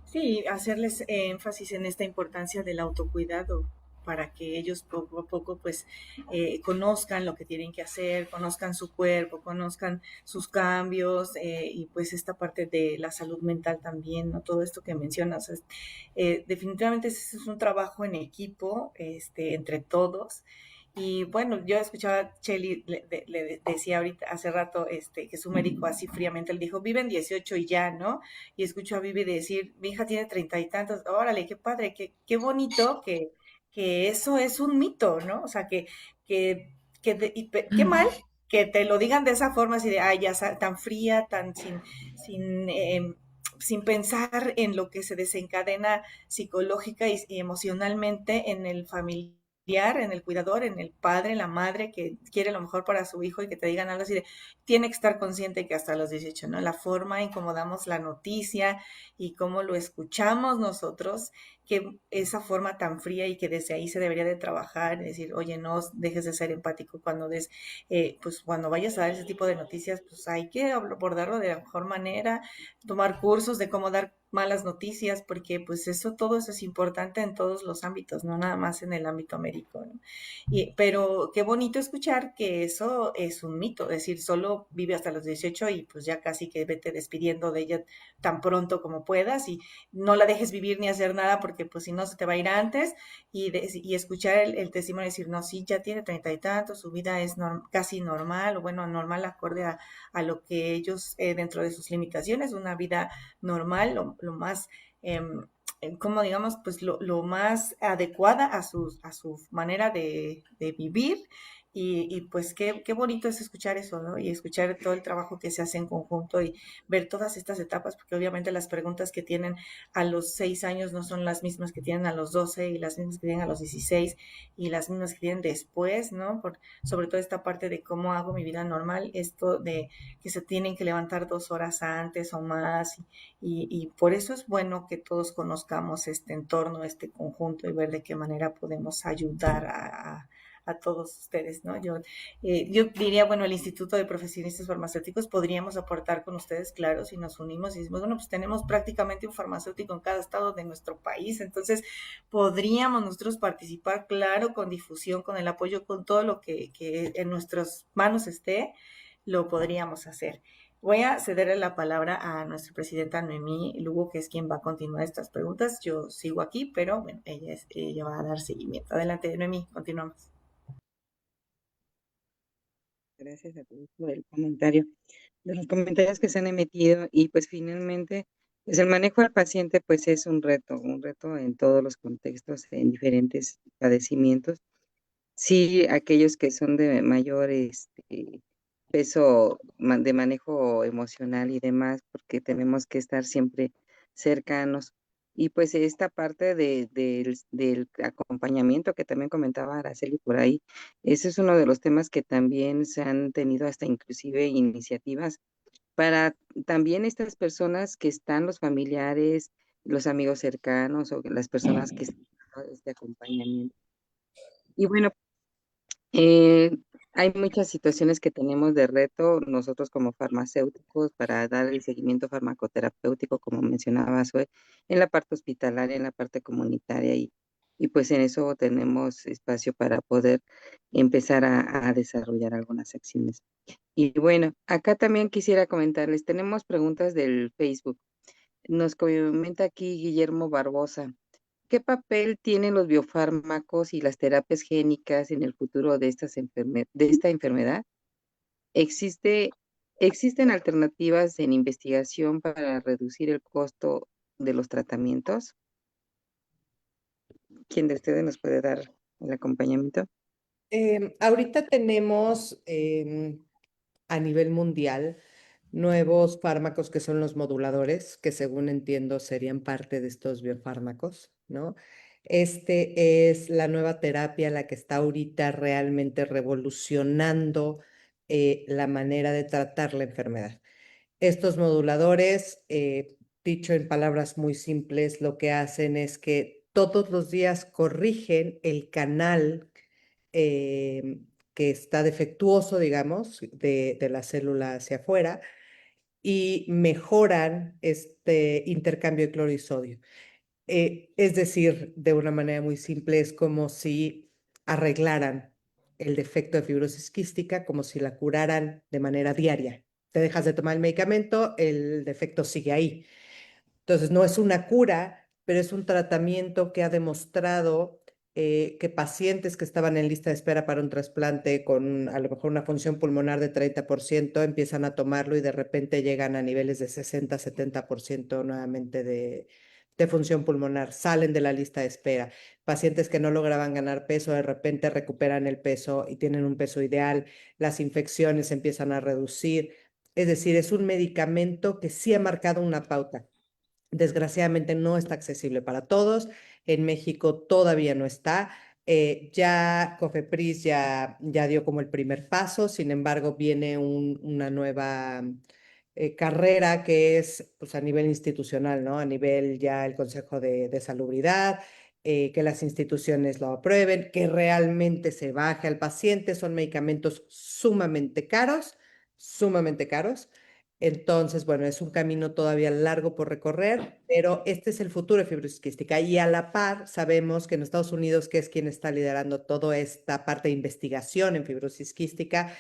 Sí, hacerles énfasis en esta importancia del autocuidado para que ellos poco a poco pues conozcan lo que tienen que hacer, conozcan su cuerpo, conozcan sus cambios y pues esta parte de la salud mental también, ¿no? Todo esto que mencionas, definitivamente es un trabajo en equipo, entre todos. Y bueno, yo escuchaba a Cheli, le decía ahorita, hace rato, que su médico así fríamente le dijo, viven 18 y ya, ¿no? Y escucho a Vivi decir, mi hija tiene 30 y tantos, órale, qué padre, qué bonito que eso es un mito, ¿no? O sea, qué mal que te lo digan de esa forma, así de, ay, ya tan fría, tan sin, sin pensar en lo que se desencadena psicológica y emocionalmente en el familiar, en el cuidador, en el padre, en la madre que quiere lo mejor para su hijo y que te digan algo así de, tiene que estar consciente que hasta los 18, ¿no? La forma en cómo damos la noticia y cómo lo escuchamos nosotros que esa forma tan fría y que desde ahí se debería de trabajar, es decir, oye, no dejes de ser empático cuando pues cuando vayas a dar ese tipo de noticias, pues hay que abordarlo de la mejor manera, tomar cursos de cómo dar malas noticias, porque pues todo eso es importante en todos los ámbitos, no nada más en el ámbito médico, ¿no? Pero qué bonito escuchar que eso es un mito, es decir, solo vive hasta los 18 y pues ya casi que vete despidiendo de ella tan pronto como puedas y no la dejes vivir ni hacer nada porque pues si no se te va a ir antes y escuchar el testimonio y decir, no, sí, ya tiene 30 y tantos, su vida es casi normal, o bueno, normal acorde a lo que ellos dentro de sus limitaciones, una vida normal, lo más... como digamos, pues lo más adecuada a su manera de vivir pues qué bonito es escuchar eso, ¿no? Y escuchar todo el trabajo que se hace en conjunto y ver todas estas etapas, porque obviamente las preguntas que tienen a los 6 años no son las mismas que tienen a los 12 y las mismas que tienen a los 16 y las mismas que tienen después, ¿no? Sobre todo esta parte de cómo hago mi vida normal, esto de que se tienen que levantar 2 horas antes o más y por eso es bueno que todos conozcamos este entorno, este conjunto y ver de qué manera podemos ayudar a todos ustedes, ¿no? Yo diría, bueno, el Instituto de Profesionistas Farmacéuticos podríamos aportar con ustedes, claro, si nos unimos y decimos, bueno, pues tenemos prácticamente un farmacéutico en cada estado de nuestro país, entonces podríamos nosotros participar, claro, con difusión, con el apoyo, con todo lo que en nuestras manos esté, lo podríamos hacer. Voy a cederle la palabra a nuestra presidenta Noemí Lugo, que es quien va a continuar estas preguntas. Yo sigo aquí, pero bueno, ella va a dar seguimiento. Adelante, Noemí, continuamos. Gracias a todos por el comentario, de los comentarios que se han emitido y pues finalmente, pues el manejo del paciente pues es un reto en todos los contextos, en diferentes padecimientos. Sí, aquellos que son de mayor peso de manejo emocional y demás, porque tenemos que estar siempre cercanos. Y pues esta parte del acompañamiento que también comentaba Araceli por ahí, ese es uno de los temas que también se han tenido hasta inclusive iniciativas para también estas personas que están, los familiares, los amigos cercanos o las personas que están dando este acompañamiento. Y bueno, hay muchas situaciones que tenemos de reto nosotros como farmacéuticos para dar el seguimiento farmacoterapéutico, como mencionaba Zoe, en la parte hospitalaria, en la parte comunitaria y pues en eso tenemos espacio para poder empezar a desarrollar algunas acciones. Y bueno, acá también quisiera comentarles, tenemos preguntas del Facebook. Nos comenta aquí Guillermo Barbosa. ¿Qué papel tienen los biofármacos y las terapias génicas en el futuro de de esta enfermedad? ¿Existen alternativas en investigación para reducir el costo de los tratamientos? ¿Quién de ustedes nos puede dar el acompañamiento? Ahorita tenemos a nivel mundial nuevos fármacos que son los moduladores, que según entiendo serían parte de estos biofármacos, ¿no? Este es la nueva terapia la que está ahorita realmente revolucionando la manera de tratar la enfermedad. Estos moduladores, dicho en palabras muy simples, lo que hacen es que todos los días corrigen el canal que está defectuoso, digamos, de la célula hacia afuera y mejoran este intercambio de cloro y sodio. Es decir, de una manera muy simple, es como si arreglaran el defecto de fibrosis quística, como si la curaran de manera diaria. Te dejas de tomar el medicamento, el defecto sigue ahí. Entonces, no es una cura, pero es un tratamiento que ha demostrado que pacientes que estaban en lista de espera para un trasplante con a lo mejor una función pulmonar de 30% empiezan a tomarlo y de repente llegan a niveles de 60-70% nuevamente de función pulmonar, salen de la lista de espera. Pacientes que no lograban ganar peso, de repente recuperan el peso y tienen un peso ideal, las infecciones empiezan a reducir. Es decir, es un medicamento que sí ha marcado una pauta. Desgraciadamente no está accesible para todos. En México todavía no está. Ya COFEPRIS ya dio como el primer paso, sin embargo viene una nueva carrera que es pues, a nivel institucional, ¿no? A nivel ya el Consejo de Salubridad, que las instituciones lo aprueben, que realmente se baje al paciente. Son medicamentos sumamente caros, sumamente caros. Entonces, bueno, es un camino todavía largo por recorrer, pero este es el futuro de fibrosis quística. Y a la par, sabemos que en Estados Unidos, que es quien está liderando toda esta parte de investigación en fibrosis quística,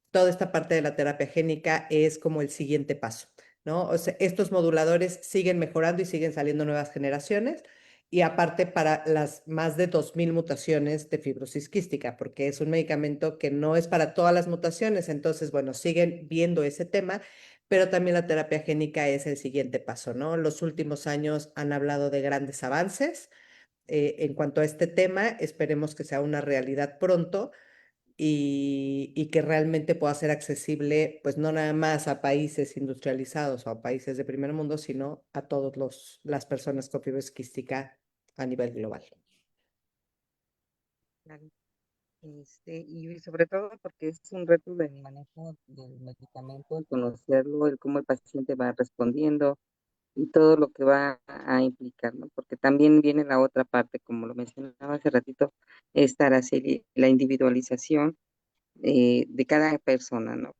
toda esta parte de la terapia génica es como el siguiente paso, ¿no? O sea, estos moduladores siguen mejorando y siguen saliendo nuevas generaciones. Y aparte para las más de 2000 mutaciones de fibrosis quística, porque es un medicamento que no es para todas las mutaciones. Entonces, bueno, siguen viendo ese tema, pero también la terapia génica es el siguiente paso, ¿no? Los últimos años han hablado de grandes avances en cuanto a este tema. Esperemos que sea una realidad pronto y que realmente pueda ser accesible, pues no nada más a países industrializados o a países de primer mundo, sino a todas las personas con fibrosis quística a nivel global. Claro. Y sobre todo porque es un reto del manejo del medicamento, el conocerlo, el cómo el paciente va respondiendo y todo lo que va a implicar, ¿no? Porque también viene la otra parte, como lo mencionaba hace ratito, esta la individualización de cada persona, ¿no?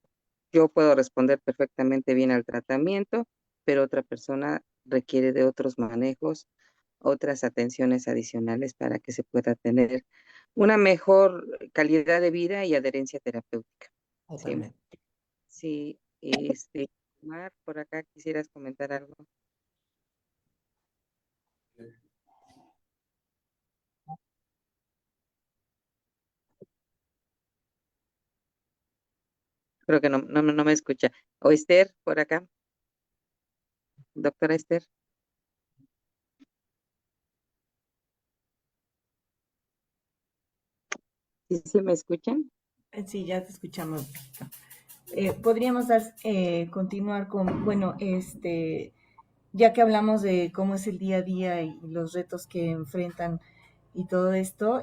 Yo puedo responder perfectamente bien al tratamiento, pero otra persona requiere de otros manejos, otras atenciones adicionales para que se pueda tener una mejor calidad de vida y adherencia terapéutica. Sí, Totalmente. sí, Mar, por acá quisieras comentar algo. Creo que no me escucha. O Esther, por acá, doctora Esther. ¿Sí, sí me escuchan? Sí, ya te escuchamos. Podríamos continuar con, bueno, ya que hablamos de cómo es el día a día y los retos que enfrentan y todo esto,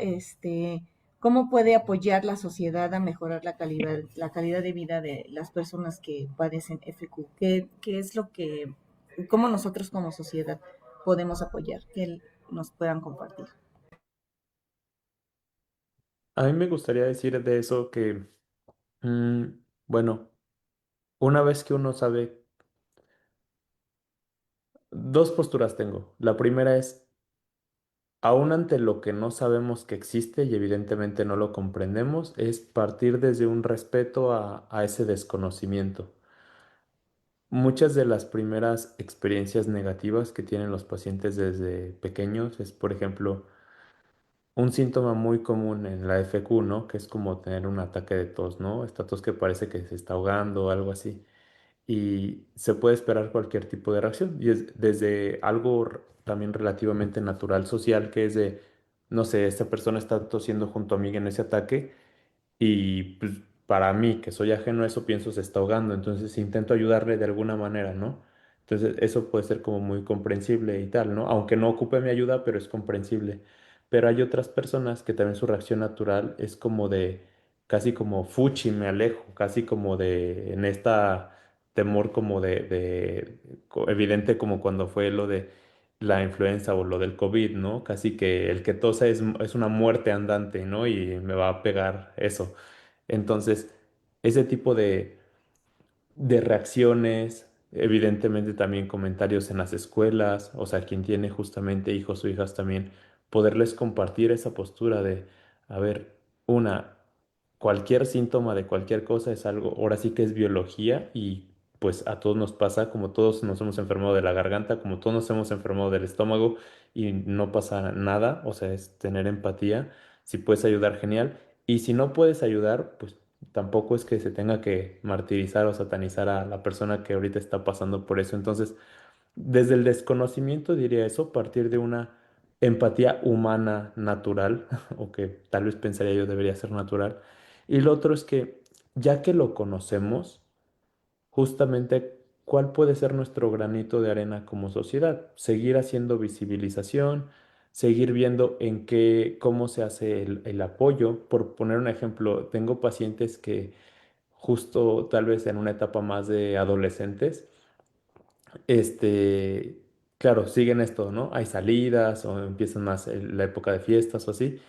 ¿cómo puede apoyar la sociedad a mejorar la calidad de vida de las personas que padecen FQ? ¿Qué es lo que, cómo nosotros como sociedad podemos apoyar? Que nos puedan compartir. A mí me gustaría decir de eso que, mm, bueno, una vez que uno sabe, dos posturas tengo. La primera es, aún ante lo que no sabemos que existe y evidentemente no lo comprendemos, es partir desde un respeto a ese desconocimiento. Muchas de las primeras experiencias negativas que tienen los pacientes desde pequeños es, por ejemplo, un síntoma muy común en la FQ, ¿no? Que es como tener un ataque de tos, ¿no? Esta tos que parece que se está ahogando o algo así. Y se puede esperar cualquier tipo de reacción. Y es desde algo también relativamente natural social, que es de, no sé, esta persona está tosiendo junto a mí en ese ataque y pues, para mí, que soy ajeno a eso, pienso se está ahogando, entonces intento ayudarle de alguna manera, ¿no? Entonces eso puede ser como muy comprensible y tal, ¿no? Aunque no ocupe mi ayuda, pero es comprensible. Pero hay otras personas que también su reacción natural es como de, casi como fuchi, me alejo, casi como de, en esta temor como evidente como cuando fue lo de la influenza o lo del COVID, ¿no? Casi que el que tosa es una muerte andante, ¿no? Y me va a pegar eso. Entonces, ese tipo de reacciones, evidentemente también comentarios en las escuelas, o sea, quien tiene justamente hijos o hijas también, poderles compartir esa postura de, a ver, una, cualquier síntoma de cualquier cosa es algo, ahora sí que es biología y pues a todos nos pasa, como todos nos hemos enfermado de la garganta, como todos nos hemos enfermado del estómago y no pasa nada, o sea, es tener empatía, si puedes ayudar, genial, y si no puedes ayudar, pues tampoco es que se tenga que martirizar o satanizar a la persona que ahorita está pasando por eso. Entonces, desde el desconocimiento diría eso, partir de una empatía humana natural, o que tal vez pensaría yo debería ser natural. Y lo otro es que ya que lo conocemos, justamente cuál puede ser nuestro granito de arena como sociedad. Seguir haciendo visibilización, seguir viendo en qué, cómo se hace el apoyo. Por poner un ejemplo, tengo pacientes que justo tal vez en una etapa más de adolescentes, este, claro, siguen esto, ¿no? Hay salidas o empiezan más la época de fiestas o así.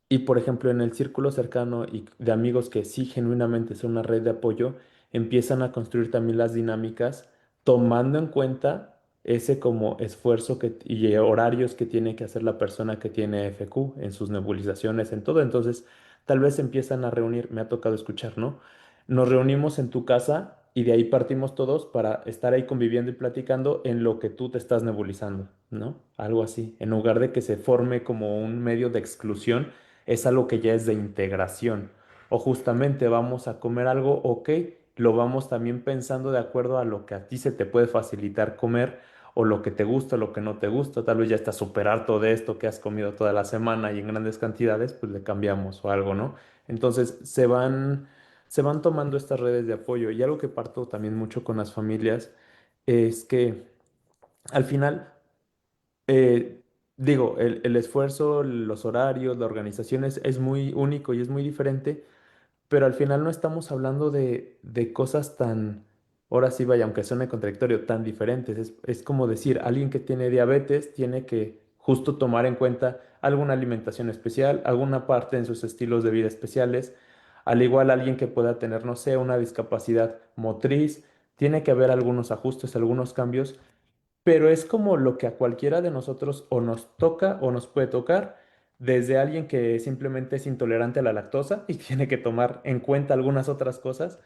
Y por ejemplo, en el círculo cercano y de amigos que sí genuinamente son una red de apoyo, empiezan a construir también las dinámicas tomando en cuenta ese como esfuerzo y horarios que tiene que hacer la persona que tiene FQ en sus nebulizaciones, en todo. Entonces, tal vez empiezan a reunir, me ha tocado escuchar, ¿no? Nos reunimos en tu casa y de ahí partimos todos para estar ahí conviviendo y platicando en lo que tú te estás nebulizando, ¿no? Algo así, en lugar de que se forme como un medio de exclusión, es algo que ya es de integración. O justamente vamos a comer algo, ok, lo vamos también pensando de acuerdo a lo que a ti se te puede facilitar comer o lo que te gusta, lo que no te gusta. Tal vez ya estás súper harto de esto que has comido toda la semana y en grandes cantidades, pues le cambiamos o algo, ¿no? Entonces se van tomando estas redes de apoyo y algo que parto también mucho con las familias es que al final eh, digo, el esfuerzo, los horarios, la organización es muy único y es muy diferente, pero al final no estamos hablando de cosas tan, ahora sí vaya, aunque suene contradictorio, tan diferentes. Es como decir, alguien que tiene diabetes tiene que justo tomar en cuenta alguna alimentación especial, alguna parte en sus estilos de vida especiales, al igual alguien que pueda tener, no sé, una discapacidad motriz, tiene que haber algunos ajustes, algunos cambios, pero es como lo que a cualquiera de nosotros o nos toca o nos puede tocar, desde alguien que simplemente es intolerante a la lactosa y tiene que tomar en cuenta algunas otras cosas,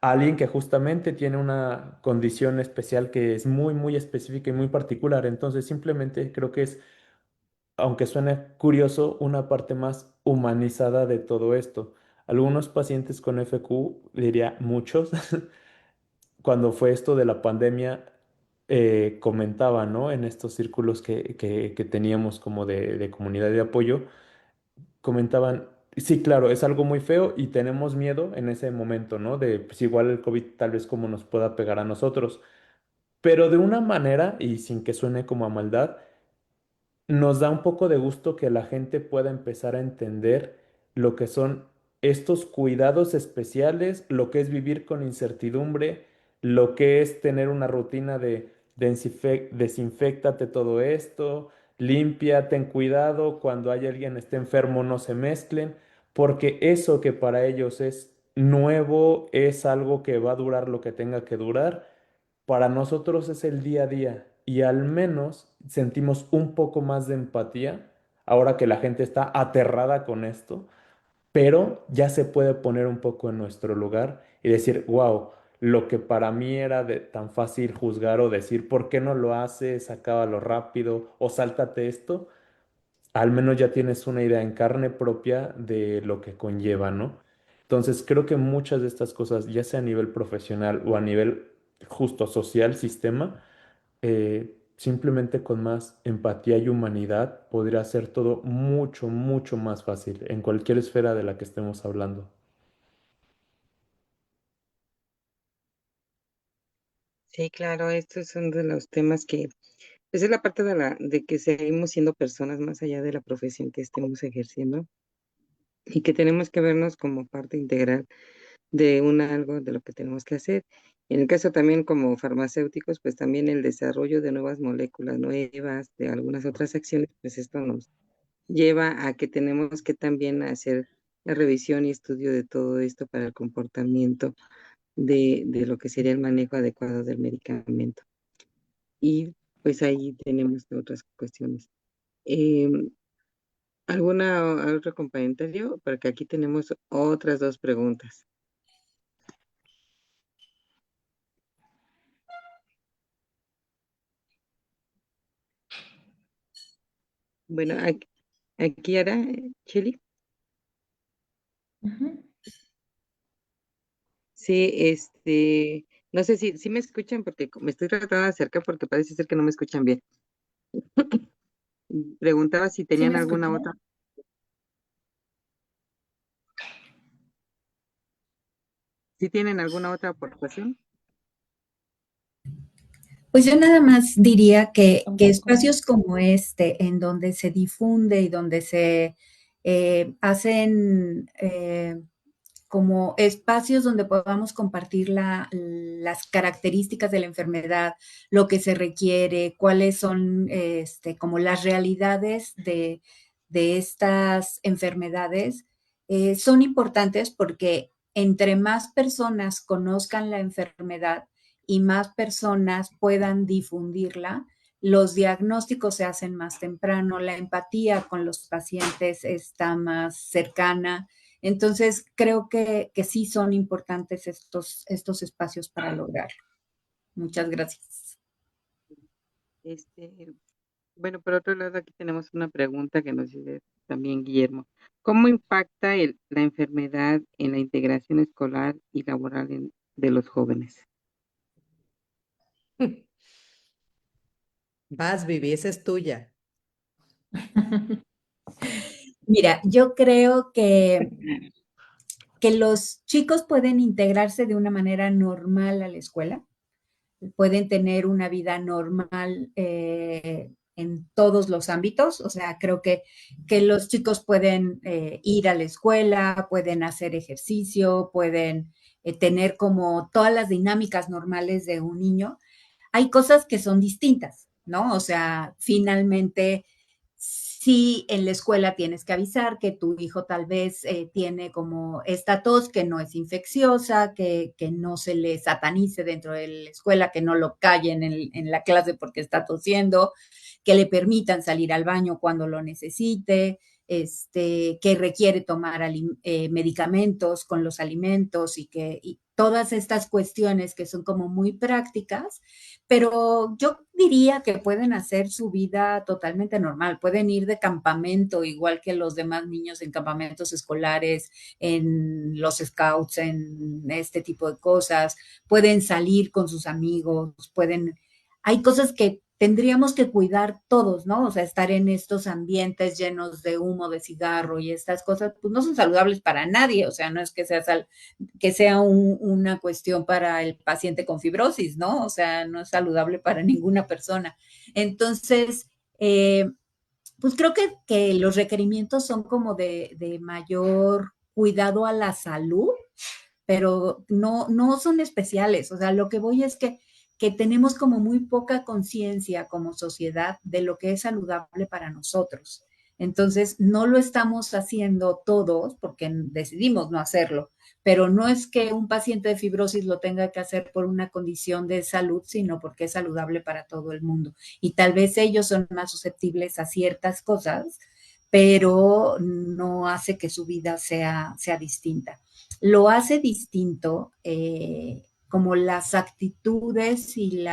a alguien que justamente tiene una condición especial que es muy, muy específica y muy particular. Entonces, simplemente creo que es, aunque suene curioso, una parte más humanizada de todo esto. Algunos pacientes con FQ, diría muchos, cuando fue esto de la pandemia, comentaba, ¿no? En estos círculos que teníamos como de comunidad de apoyo, comentaban, sí, claro, es algo muy feo y tenemos miedo en ese momento, ¿no? De, pues igual el COVID tal vez como nos pueda pegar a nosotros, pero de una manera, y sin que suene como a maldad, nos da un poco de gusto que la gente pueda empezar a entender lo que son estos cuidados especiales, lo que es vivir con incertidumbre, lo que es tener una rutina de desinféctate todo esto, limpia, ten cuidado, cuando hay alguien esté enfermo no se mezclen, porque eso que para ellos es nuevo, es algo que va a durar lo que tenga que durar, para nosotros es el día a día y al menos sentimos un poco más de empatía ahora que la gente está aterrada con esto, pero ya se puede poner un poco en nuestro lugar y decir, wow, lo que para mí era tan fácil juzgar o decir, ¿por qué no lo haces? Acábalo rápido o sáltate esto, al menos ya tienes una idea en carne propia de lo que conlleva, ¿no? Entonces, creo que muchas de estas cosas, ya sea a nivel profesional o a nivel justo social, sistema, simplemente con más empatía y humanidad podría ser todo mucho, mucho más fácil en cualquier esfera de la que estemos hablando. Sí, claro, estos son de los temas que, pues es la parte de que seguimos siendo personas más allá de la profesión que estemos ejerciendo y que tenemos que vernos como parte integral de algo de lo que tenemos que hacer. En el caso también como farmacéuticos, pues también el desarrollo de nuevas moléculas nuevas, de algunas otras acciones, pues esto nos lleva a que tenemos que también hacer la revisión y estudio de todo esto para el comportamiento de lo que sería el manejo adecuado del medicamento. Y pues ahí tenemos otras cuestiones. Em, ¿Alguna otro comentario? Porque aquí tenemos otras dos preguntas. Bueno, aquí ahora, Cheli. Ujú. Sí, no sé si me escuchan porque me estoy tratando de acercar porque parece ser que no me escuchan bien. Preguntaba si ¿Sí tenían me alguna escuchan? otra, si tienen alguna otra aportación. Pues yo nada más diría que Tampoco. espacios como este, en donde se difunde y donde se hacen como espacios donde podamos compartir las características de la enfermedad, lo que se requiere, cuáles son como las realidades de estas enfermedades, son importantes porque entre más personas conozcan la enfermedad y más personas puedan difundirla, los diagnósticos se hacen más temprano, la empatía con los pacientes está más cercana. Entonces, creo que sí son importantes estos espacios para lograrlo. Muchas gracias. Bueno, por otro lado, aquí tenemos una pregunta que nos dice también Guillermo. ¿Cómo impacta la enfermedad en la integración escolar y laboral de los jóvenes? Vas, Vivi, esa es tuya. Mira, yo creo que los chicos pueden integrarse de una manera normal a la escuela, pueden tener una vida normal en todos los ámbitos. O sea, creo que los chicos pueden ir a la escuela, pueden hacer ejercicio, pueden tener como todas las dinámicas normales de un niño. Hay cosas que son distintas, ¿no? O sea, finalmente, sí, en la escuela tienes que avisar que tu hijo tal vez tiene como esta tos que no es infecciosa, que no se le satanice dentro de la escuela, que no lo callen en la clase porque está tosiendo, que le permitan salir al baño cuando lo necesite, que requiere tomar medicamentos con los alimentos y todas estas cuestiones que son como muy prácticas, pero yo diría que pueden hacer su vida totalmente normal, pueden ir de campamento igual que los demás niños en campamentos escolares, en los scouts, en este tipo de cosas, pueden salir con sus amigos, hay cosas que tendríamos que cuidar todos, ¿no? O sea, estar en estos ambientes llenos de humo de cigarro y estas cosas, pues no son saludables para nadie, o sea, no es que sea una cuestión para el paciente con fibrosis, ¿no? O sea, no es saludable para ninguna persona. Entonces, pues creo que los requerimientos son como de mayor cuidado a la salud, pero no son especiales. O sea, lo que voy es que tenemos como muy poca conciencia como sociedad de lo que es saludable para nosotros. Entonces, no lo estamos haciendo todos porque decidimos no hacerlo, pero no es que un paciente de fibrosis lo tenga que hacer por una condición de salud, sino porque es saludable para todo el mundo. Y tal vez ellos son más susceptibles a ciertas cosas, pero no hace que su vida sea distinta. Lo hace distinto como las actitudes y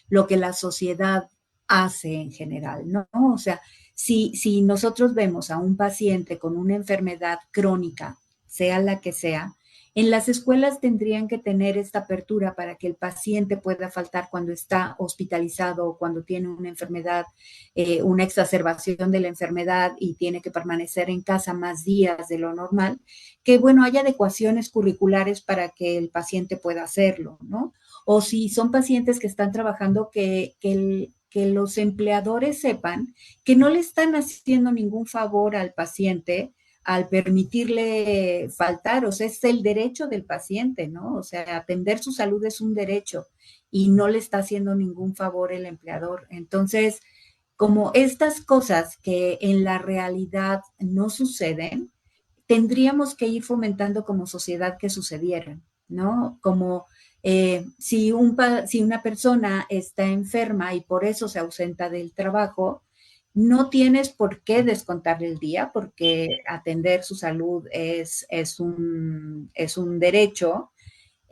lo que la sociedad hace en general, ¿no? O sea, si nosotros vemos a un paciente con una enfermedad crónica, sea la que sea, en las escuelas tendrían que tener esta apertura para que el paciente pueda faltar cuando está hospitalizado o cuando tiene una enfermedad, una exacerbación de la enfermedad y tiene que permanecer en casa más días de lo normal, que bueno, haya adecuaciones curriculares para que el paciente pueda hacerlo, ¿no? O si son pacientes que están trabajando, que los empleadores sepan que no le están haciendo ningún favor al paciente al permitirle faltar. O sea, es el derecho del paciente, ¿no? O sea, atender su salud es un derecho y no le está haciendo ningún favor el empleador. Entonces, como estas cosas que en la realidad no suceden, tendríamos que ir fomentando como sociedad que sucedieran, ¿no? Como si una persona está enferma y por eso se ausenta del trabajo, no tienes por qué descontarle el día, porque atender su salud es un derecho,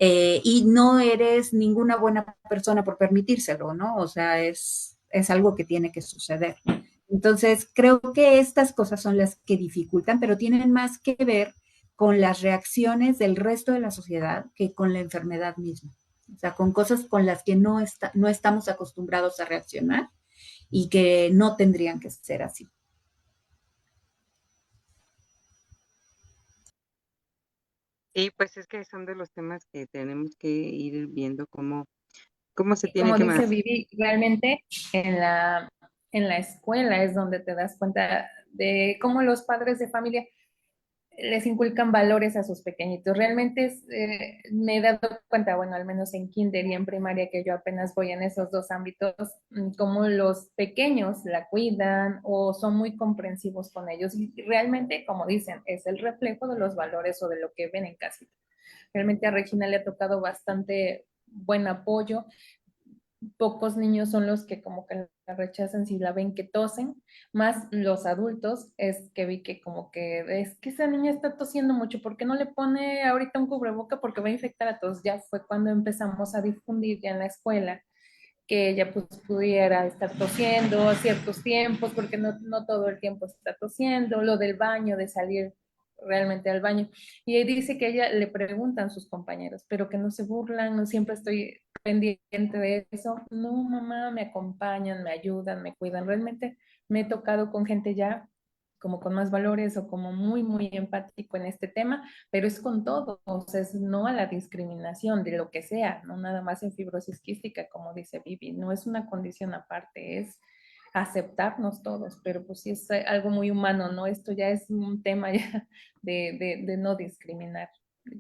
y no eres ninguna buena persona por permitírselo, ¿no? O sea, es algo que tiene que suceder. Entonces, creo que estas cosas son las que dificultan, pero tienen más que ver con las reacciones del resto de la sociedad que con la enfermedad misma. O sea, con cosas con las que no estamos acostumbrados a reaccionar y que no tendrían que ser así. Y pues es que son de los temas que tenemos que ir viendo cómo se tiene Como que dice Vivi, realmente en la escuela es donde te das cuenta de cómo los padres de familia les inculcan valores a sus pequeñitos. Realmente me he dado cuenta, bueno, al menos en kinder y en primaria, que yo apenas voy en esos dos ámbitos, como los pequeños la cuidan o son muy comprensivos con ellos. Y realmente, como dicen, es el reflejo de los valores o de lo que ven en casa. Realmente a Regina le ha tocado bastante buen apoyo. Pocos niños son los que como que la rechazan si la ven que tosen, más los adultos, es que vi que como que es que esa niña está tosiendo mucho, ¿por qué no le pone ahorita un cubreboca? Porque va a infectar a todos. Ya fue cuando empezamos a difundir ya en la escuela que ella pues pudiera estar tosiendo a ciertos tiempos, porque no todo el tiempo está tosiendo, lo del baño, de salir realmente al baño. Y ahí dice que ella le preguntan sus compañeros, pero que no se burlan, no siempre estoy pendiente de eso. No, mamá, me acompañan, me ayudan, me cuidan. Realmente me he tocado con gente ya como con más valores o como muy, muy empático en este tema, pero es con todo, o sea, es no a la discriminación de lo que sea, no nada más en fibrosis quística, como dice Vivi, no es una condición aparte, es aceptarnos todos, pero pues sí es algo muy humano, ¿no? Esto ya es un tema ya de no discriminar.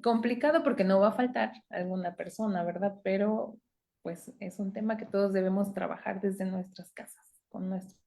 Complicado porque no va a faltar alguna persona, ¿verdad? Pero pues es un tema que todos debemos trabajar desde nuestras casas, con nuestros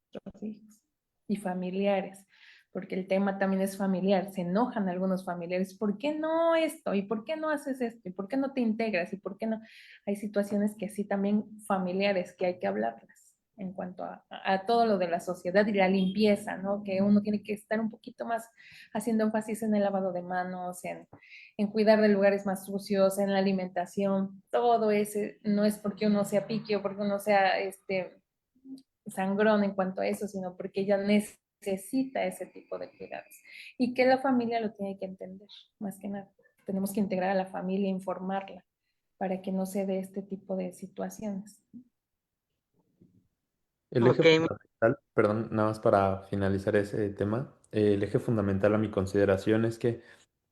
hijos y familiares, porque el tema también es familiar, se enojan algunos familiares, ¿por qué no esto? ¿Y por qué no haces esto? ¿Y por qué no te integras? ¿Y por qué no? Hay situaciones que sí también familiares que hay que hablarlas en cuanto a todo lo de la sociedad y la limpieza, ¿no? Que uno tiene que estar un poquito más haciendo énfasis en el lavado de manos, en cuidar de lugares más sucios, en la alimentación, todo ese, no es porque uno sea piqui o porque uno sea sangrón en cuanto a eso, sino porque ella necesita ese tipo de cuidados y que la familia lo tiene que entender, más que nada. Tenemos que integrar a la familia, informarla para que no se dé este tipo de situaciones. El eje Ok, fundamental, perdón, nada más para finalizar ese tema, el eje fundamental a mi consideración es que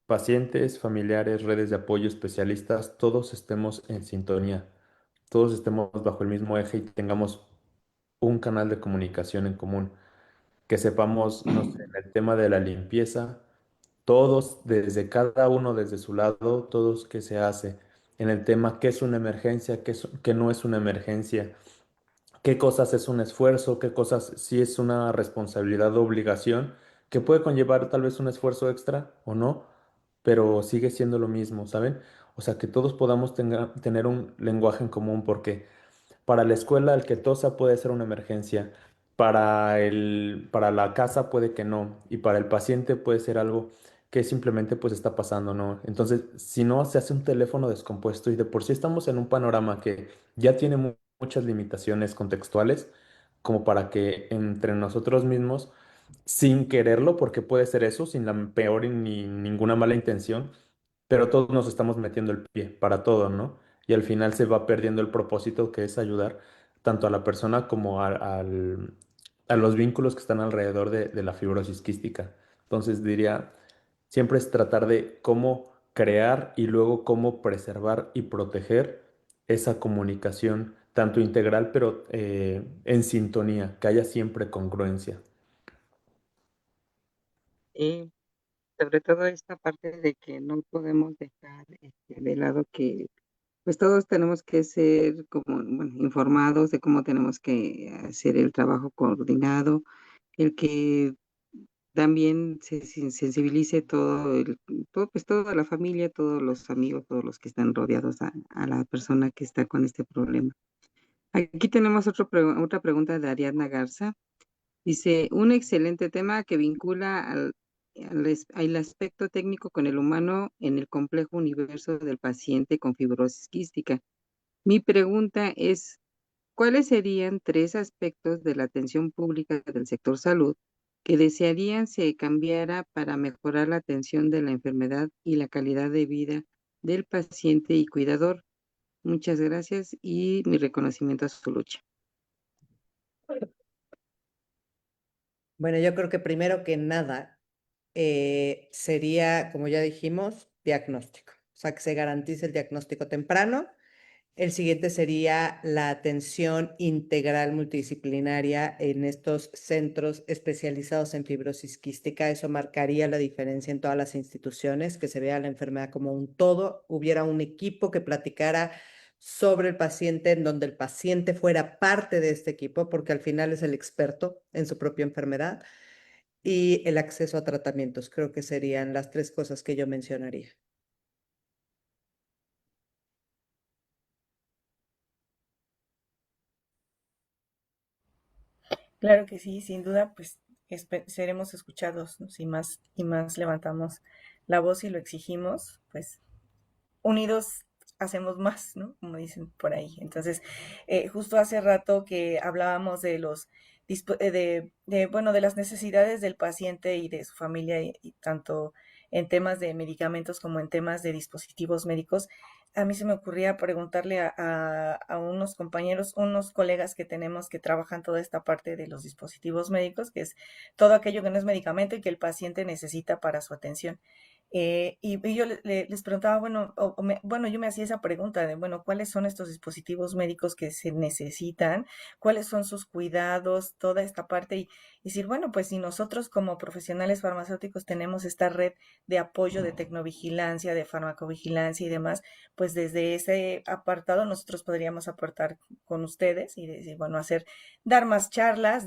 pacientes, familiares, redes de apoyo, especialistas, todos estemos en sintonía, todos estemos bajo el mismo eje y tengamos un canal de comunicación en común, que sepamos, no sé, en el tema de la limpieza, todos, desde cada uno, desde su lado, todos qué se hace, en el tema qué es una emergencia, qué no es una emergencia, qué cosas es un esfuerzo, qué cosas sí es una responsabilidad o obligación, que puede conllevar tal vez un esfuerzo extra o no, pero sigue siendo lo mismo, ¿saben? O sea, que todos podamos tener un lenguaje en común, porque para la escuela el que tosa puede ser una emergencia, para la casa puede que no, y para el paciente puede ser algo que simplemente pues está pasando, ¿no? Entonces, si no, se hace un teléfono descompuesto y de por sí estamos en un panorama que ya tiene muchas limitaciones contextuales, como para que entre nosotros mismos, sin quererlo, porque puede ser eso, sin la peor ni ninguna mala intención, pero todos nos estamos metiendo el pie para todo, ¿no? Y al final se va perdiendo el propósito que es ayudar tanto a la persona como a los vínculos que están alrededor de la fibrosis quística. Entonces diría, siempre es tratar de cómo crear y luego cómo preservar y proteger esa comunicación, tanto integral, pero en sintonía, que haya siempre congruencia. y sobre todo esta parte de que no podemos dejar de lado que pues todos tenemos que ser como bueno, informados de cómo tenemos que hacer el trabajo coordinado, el que también se sensibilice pues toda la familia, todos los amigos, todos los que están rodeados a la persona que está con este problema. Aquí tenemos otra pregunta de Ariadna Garza. Dice, un excelente tema que vincula al aspecto técnico con el humano en el complejo universo del paciente con fibrosis quística. Mi pregunta es, ¿cuáles serían 3 aspectos de la atención pública del sector salud que desearían se cambiara para mejorar la atención de la enfermedad y la calidad de vida del paciente y cuidador? Muchas gracias y mi reconocimiento a su lucha. Bueno, yo creo que primero que nada sería, como ya dijimos, diagnóstico. O sea, que se garantice el diagnóstico temprano El siguiente sería la atención integral multidisciplinaria en estos centros especializados en fibrosis quística. Eso marcaría la diferencia en todas las instituciones, que se vea la enfermedad como un todo, hubiera un equipo que platicara sobre el paciente, en donde el paciente fuera parte de este equipo, porque al final es el experto en su propia enfermedad, y el acceso a tratamientos. Creo que serían las 3 cosas que yo mencionaría. Claro que sí, sin duda, pues seremos escuchados, ¿no? Si más y más levantamos la voz y lo exigimos, pues unidos hacemos más, ¿no? Como dicen por ahí. Entonces, justo hace rato que hablábamos de bueno, de las necesidades del paciente y de su familia, y tanto en temas de medicamentos como en temas de dispositivos médicos. A mí se me ocurría preguntarle a unos compañeros, unos colegas que tenemos que trabajan toda esta parte de los dispositivos médicos, que es todo aquello que no es medicamento y que el paciente necesita para su atención. Y yo les preguntaba, bueno, bueno, yo me hacía esa pregunta de, bueno, ¿cuáles son estos dispositivos médicos que se necesitan? ¿Cuáles son sus cuidados? Toda esta parte y decir, bueno, pues si nosotros como profesionales farmacéuticos tenemos esta red de apoyo de tecnovigilancia, de farmacovigilancia y demás, pues desde ese apartado nosotros podríamos aportar con ustedes y decir, bueno, dar más charlas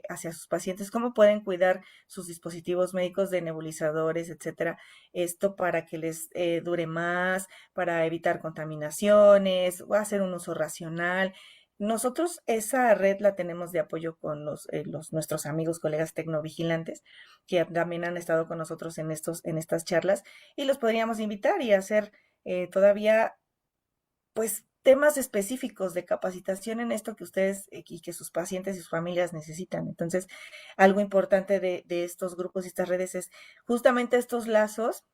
hacia sus pacientes, cómo pueden cuidar sus dispositivos médicos de nebulizadores, etcétera, esto para que les dure más, para evitar contaminaciones, o hacer un uso racional. Nosotros esa red la tenemos de apoyo con nuestros amigos, colegas tecnovigilantes, que también han estado con nosotros en estas charlas, y los podríamos invitar y hacer todavía, pues, temas específicos de capacitación en esto que ustedes y que sus pacientes y sus familias necesitan. Entonces, algo importante de estos grupos y estas redes es justamente estos lazos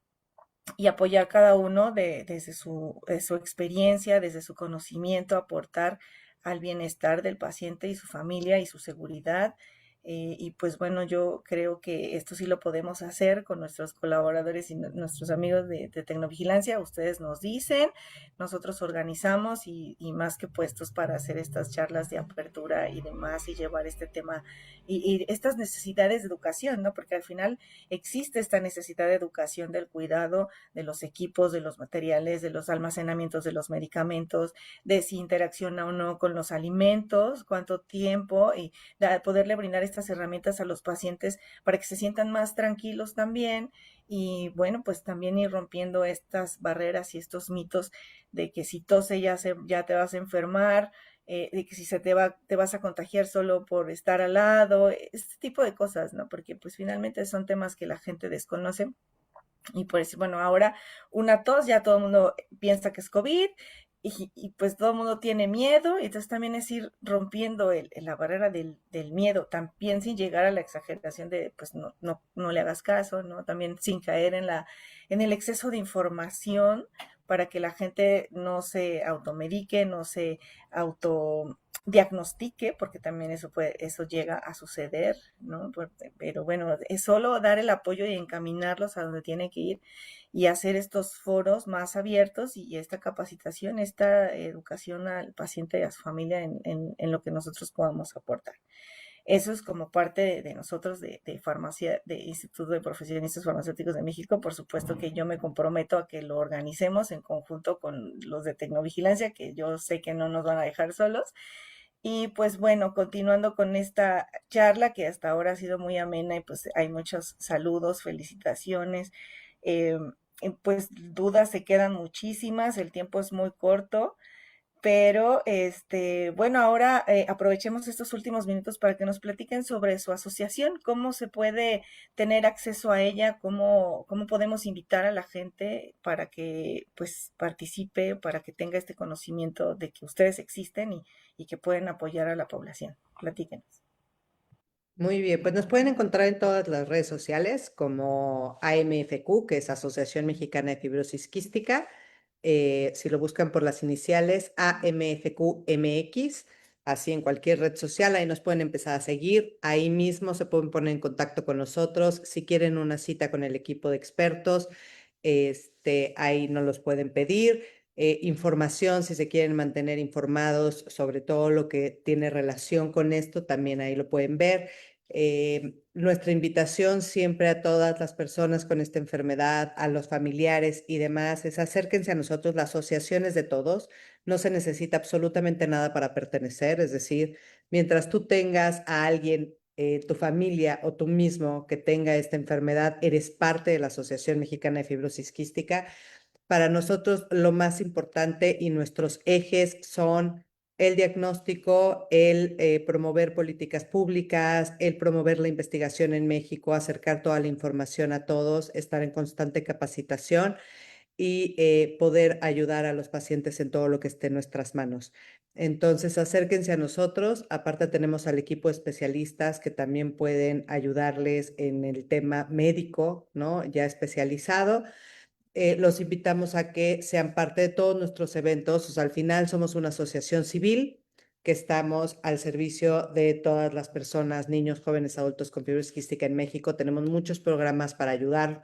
y apoyar cada uno de su experiencia, desde su conocimiento, aportar al bienestar del paciente y su familia y su seguridad. Y pues bueno, yo creo que esto sí lo podemos hacer con nuestros colaboradores y nuestros amigos de Tecnovigilancia. Ustedes nos dicen, nosotros organizamos y más que puestos para hacer estas charlas de apertura y demás y llevar este tema y estas necesidades de educación, ¿no? Porque al final existe esta necesidad de educación del cuidado de los equipos, de los materiales, de los almacenamientos de los medicamentos, de si interacciona o no con los alimentos, cuánto tiempo, y poderle brindar estas herramientas a los pacientes para que se sientan más tranquilos también. Y bueno, pues también ir rompiendo estas barreras y estos mitos de que si tose ya te vas a enfermar, de que si te vas a contagiar solo por estar al lado, este tipo de cosas, ¿no? Porque pues finalmente son temas que la gente desconoce. Y pues bueno, ahora una tos, ya todo el mundo piensa que es COVID y pues todo el mundo tiene miedo, y entonces también es ir rompiendo la barrera del miedo, también sin llegar a la exageración de pues no le hagas caso, ¿no? También sin caer en el exceso de información para que la gente no se automedique, no se autodiagnostique, porque también eso llega a suceder, ¿no? Pero bueno, es solo dar el apoyo y encaminarlos a donde tienen que ir y hacer estos foros más abiertos y esta capacitación, esta educación al paciente y a su familia en lo que nosotros podamos aportar. Eso es como parte de nosotros, de farmacia, de Instituto de Profesionistas Farmacéuticos de México. Por supuesto que yo me comprometo a que lo organicemos en conjunto con los de Tecnovigilancia, que yo sé que no nos van a dejar solos. Y pues bueno, continuando con esta charla que hasta ahora ha sido muy amena y pues hay muchos saludos, felicitaciones, eh, pues dudas se quedan muchísimas, el tiempo es muy corto. Pero, bueno, ahora aprovechemos estos últimos minutos para que nos platiquen sobre su asociación, cómo se puede tener acceso a ella, cómo podemos invitar a la gente para que pues participe, para que tenga este conocimiento de que ustedes existen y que pueden apoyar a la población. Platíquenos. Muy bien, pues nos pueden encontrar en todas las redes sociales como AMFQ, que es Asociación Mexicana de Fibrosis Quística. Si lo buscan por las iniciales, AMFQMX, así en cualquier red social, ahí nos pueden empezar a seguir. Ahí mismo se pueden poner en contacto con nosotros. Si quieren una cita con el equipo de expertos, ahí nos los pueden pedir. información, si se quieren mantener informados sobre todo lo que tiene relación con esto, también ahí lo pueden ver. Nuestra invitación siempre a todas las personas con esta enfermedad, a los familiares y demás, es acérquense a nosotros, la asociación es de todos, no se necesita absolutamente nada para pertenecer, es decir, mientras tú tengas a alguien, tu familia o tú mismo que tenga esta enfermedad, eres parte de la Asociación Mexicana de Fibrosis Quística. Para nosotros lo más importante y nuestros ejes son el diagnóstico, el promover políticas públicas, el promover la investigación en México, acercar toda la información a todos, estar en constante capacitación y poder ayudar a los pacientes en todo lo que esté en nuestras manos. Entonces, acérquense a nosotros. Aparte, tenemos al equipo de especialistas que también pueden ayudarles en el tema médico, ¿no? Ya especializado. Los invitamos a que sean parte de todos nuestros eventos. O sea, al final somos una asociación civil que estamos al servicio de todas las personas, niños, jóvenes, adultos con fibrosis quística en México. Tenemos muchos programas para ayudar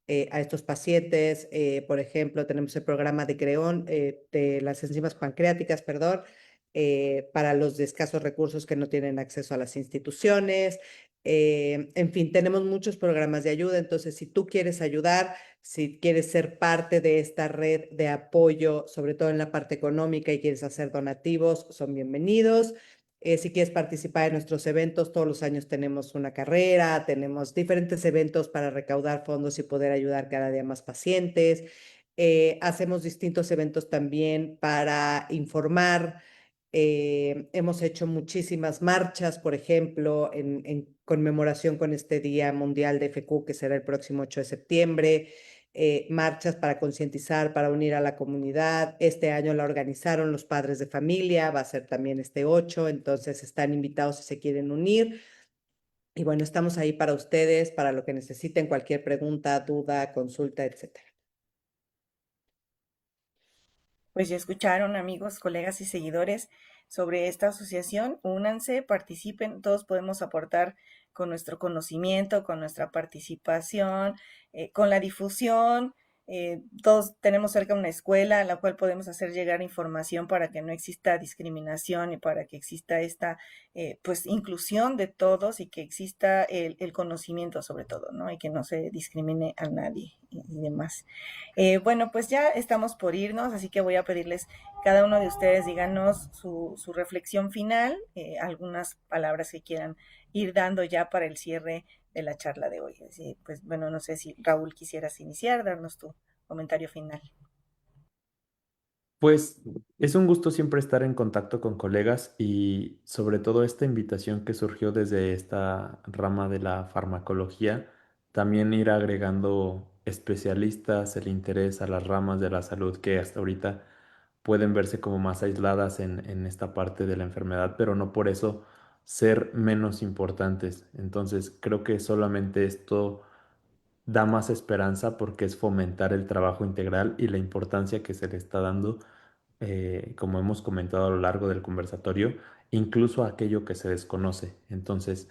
a estos pacientes. Por ejemplo, tenemos el programa de CREON, de las enzimas pancreáticas, perdón, para los de escasos recursos que no tienen acceso a las instituciones. En fin, tenemos muchos programas de ayuda. Entonces, si tú quieres ayudar, si quieres ser parte de esta red de apoyo, sobre todo en la parte económica y quieres hacer donativos, son bienvenidos. Si quieres participar en nuestros eventos, todos los años tenemos una carrera, tenemos diferentes eventos para recaudar fondos y poder ayudar cada día más pacientes. Hacemos distintos eventos también para informar. Hemos hecho muchísimas marchas, por ejemplo, en conmemoración con este Día Mundial de FQ, que será el próximo 8 de septiembre. Marchas para concientizar, para unir a la comunidad. Este año la organizaron los padres de familia, va a ser también este 8, entonces están invitados si se quieren unir. Y bueno, estamos ahí para ustedes, para lo que necesiten, cualquier pregunta, duda, consulta, etcétera. Pues ya escucharon, amigos, colegas y seguidores, sobre esta asociación. Únanse, participen, todos podemos aportar con nuestro conocimiento, con nuestra participación, con la difusión. Todos tenemos cerca una escuela a la cual podemos hacer llegar información para que no exista discriminación y para que exista esta pues inclusión de todos y que exista el conocimiento sobre todo, ¿no? Y que no se discrimine a nadie y demás. Bueno, pues ya estamos por irnos, así que voy a pedirles cada uno de ustedes, díganos su reflexión final, algunas palabras que quieran ir dando ya para el cierre de la charla de hoy. Así, pues bueno, no sé si Raúl quisieras iniciar, darnos tu comentario final. Pues es un gusto siempre estar en contacto con colegas y sobre todo esta invitación que surgió desde esta rama de la farmacología, también ir agregando especialistas, el interés a las ramas de la salud que hasta ahorita pueden verse como más aisladas en esta parte de la enfermedad, pero no por eso ser menos importantes. Entonces creo que solamente esto da más esperanza porque es fomentar el trabajo integral y la importancia que se le está dando, como hemos comentado a lo largo del conversatorio, incluso a aquello que se desconoce. Entonces,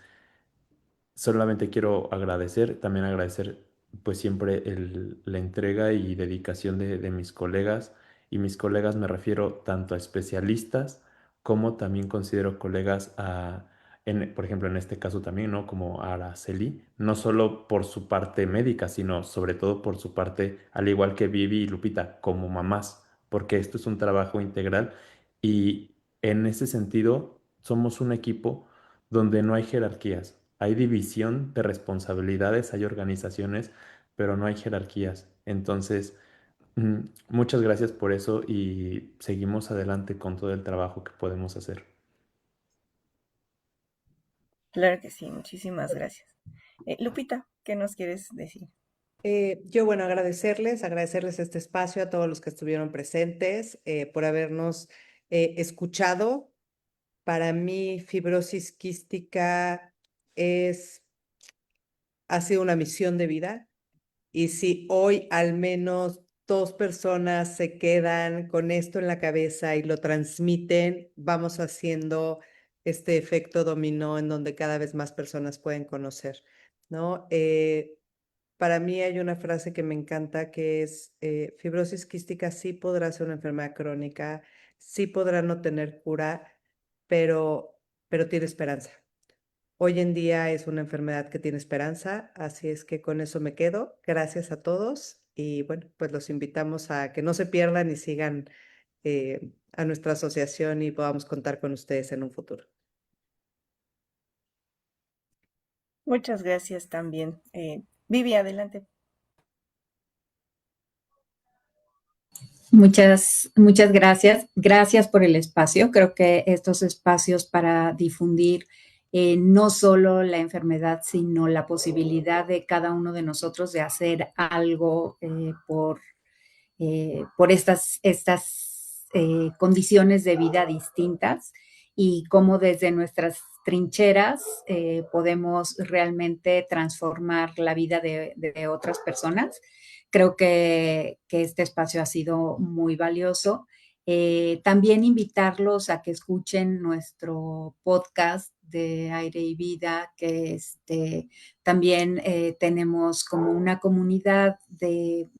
solamente quiero agradecer, también agradecer pues siempre la entrega y dedicación de mis colegas. Y mis colegas me refiero tanto a especialistas como también considero colegas por ejemplo, en este caso también, ¿no? Como a Araceli, no solo por su parte médica, sino sobre todo por su parte, al igual que Vivi y Lupita, como mamás, porque esto es un trabajo integral y en ese sentido somos un equipo donde no hay jerarquías, hay división de responsabilidades, hay organizaciones, pero no hay jerarquías. Entonces, muchas gracias por eso y seguimos adelante con todo el trabajo que podemos hacer. Claro que sí, muchísimas gracias. Lupita, ¿qué nos quieres decir? Yo, bueno, agradecerles este espacio a todos los que estuvieron presentes, por habernos escuchado. Para mí, fibrosis quística ha sido una misión de vida. Y si hoy al menos 2 personas se quedan con esto en la cabeza y lo transmiten, vamos haciendo este efecto dominó en donde cada vez más personas pueden conocer, ¿no? para mí hay una frase que me encanta que es, fibrosis quística sí podrá ser una enfermedad crónica, sí podrá no tener cura, pero tiene esperanza. Hoy en día es una enfermedad que tiene esperanza, así es que con eso me quedo. Gracias a todos y bueno, pues los invitamos a que no se pierdan y sigan a nuestra asociación y podamos contar con ustedes en un futuro. Muchas gracias también. Vivi, adelante. Muchas gracias. Gracias por el espacio. Creo que estos espacios para difundir no solo la enfermedad, sino la posibilidad de cada uno de nosotros de hacer algo por estas condiciones de vida distintas y cómo desde nuestras trincheras podemos realmente transformar la vida de otras personas. Creo que este espacio ha sido muy valioso. También invitarlos a que escuchen nuestro podcast de Aire y Vida, que también tenemos como una comunidad de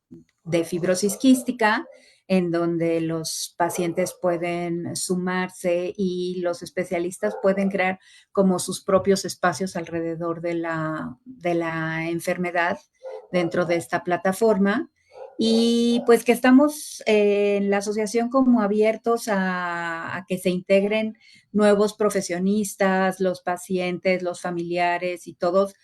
fibrosis quística, en donde los pacientes pueden sumarse y los especialistas pueden crear como sus propios espacios alrededor de la enfermedad dentro de esta plataforma. Y pues que estamos en la asociación como abiertos a que se integren nuevos profesionistas, los pacientes, los familiares y todos,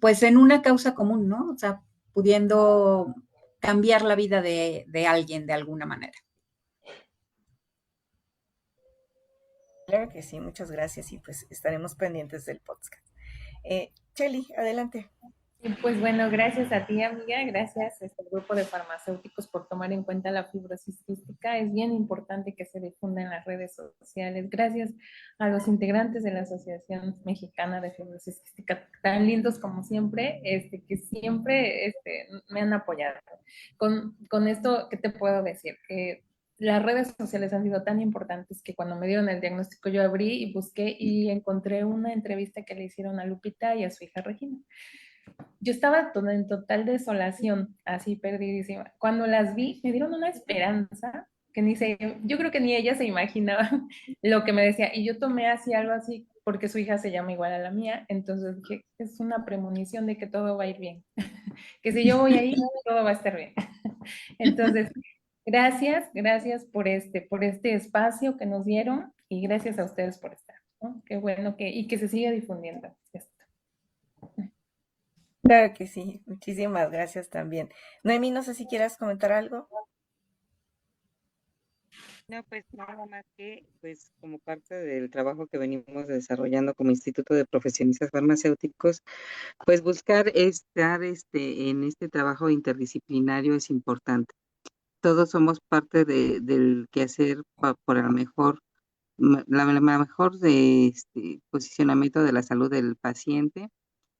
pues en una causa común, ¿no? O sea, pudiendo cambiar la vida de alguien de alguna manera. Claro que sí, muchas gracias y pues estaremos pendientes del podcast. Cheli, adelante. Pues bueno, gracias a ti, amiga, gracias a este grupo de farmacéuticos por tomar en cuenta la fibrosis quística. Es bien importante que se difunda en las redes sociales. Gracias a los integrantes de la Asociación Mexicana de Fibrosis Quística, tan lindos como siempre, que siempre me han apoyado. Con esto, ¿qué te puedo decir? Que las redes sociales han sido tan importantes que cuando me dieron el diagnóstico yo abrí y busqué y encontré una entrevista que le hicieron a Lupita y a su hija Regina. Yo estaba en total desolación, así perdidísima. Cuando las vi, me dieron una esperanza que yo creo que ni ella se imaginaba lo que me decía. Y yo tomé así algo así, porque su hija se llama igual a la mía, entonces dije, es una premonición de que todo va a ir bien. Que si yo voy ahí, todo va a estar bien. Entonces, gracias por este espacio que nos dieron y gracias a ustedes por estar, ¿no? Qué bueno y que se siga difundiendo esto. Claro que sí, muchísimas gracias también. Noemí, no sé si quieras comentar algo. No, pues nada más que, pues como parte del trabajo que venimos desarrollando como Instituto de Profesionistas Farmacéuticos, pues buscar estar en este trabajo interdisciplinario es importante. Todos somos parte del quehacer por el mejor, la mejor posicionamiento de la salud del paciente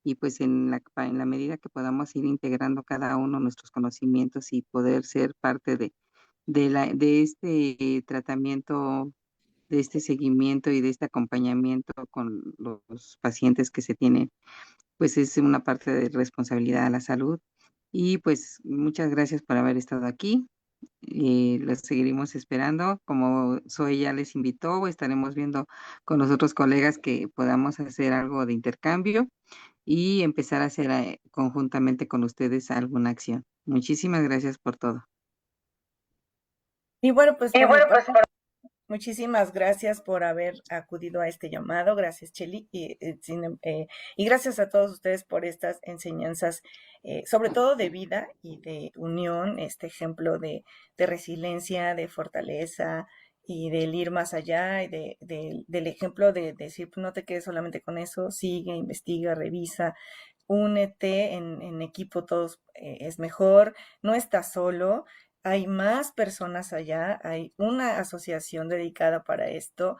y pues en la medida que podamos ir integrando cada uno nuestros conocimientos y poder ser parte de este tratamiento, de este seguimiento y de este acompañamiento con los pacientes que se tienen, pues es una parte de responsabilidad a la salud. Y pues muchas gracias por haber estado aquí. Los seguiremos esperando. Como Zoe ya les invitó, estaremos viendo con los otros colegas que podamos hacer algo de intercambio y empezar a hacer conjuntamente con ustedes alguna acción. Muchísimas gracias por todo. Y bueno, pues muchísimas gracias por haber acudido a este llamado. Gracias, Cheli. Y gracias a todos ustedes por estas enseñanzas, sobre todo de vida y de unión, este ejemplo de resiliencia, de fortaleza y del ir más allá y del ejemplo de decir, no te quedes solamente con eso, sigue, investiga, revisa. Únete en equipo, todos es mejor, no estás solo, hay más personas allá, hay una asociación dedicada para esto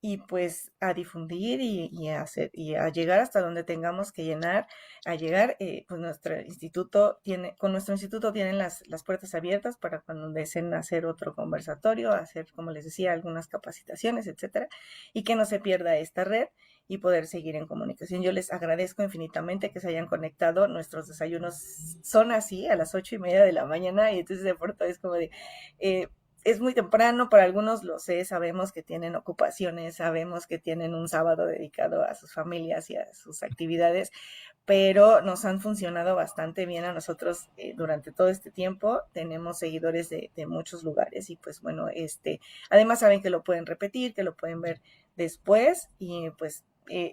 y pues a difundir y a hacer y a llegar hasta donde tengamos que llegar, pues con nuestro instituto tienen las puertas abiertas para cuando deseen hacer otro conversatorio, hacer, como les decía, algunas capacitaciones, etcétera, y que no se pierda esta red. y poder seguir en comunicación. Yo les agradezco infinitamente que se hayan conectado. Nuestros desayunos son así, a las 8:30 de la mañana, y entonces de pronto es como de... es muy temprano, para algunos lo sé, sabemos que tienen ocupaciones, sabemos que tienen un sábado dedicado a sus familias y a sus actividades, pero nos han funcionado bastante bien a nosotros durante todo este tiempo. Tenemos seguidores de muchos lugares y pues bueno, además saben que lo pueden repetir, que lo pueden ver después y pues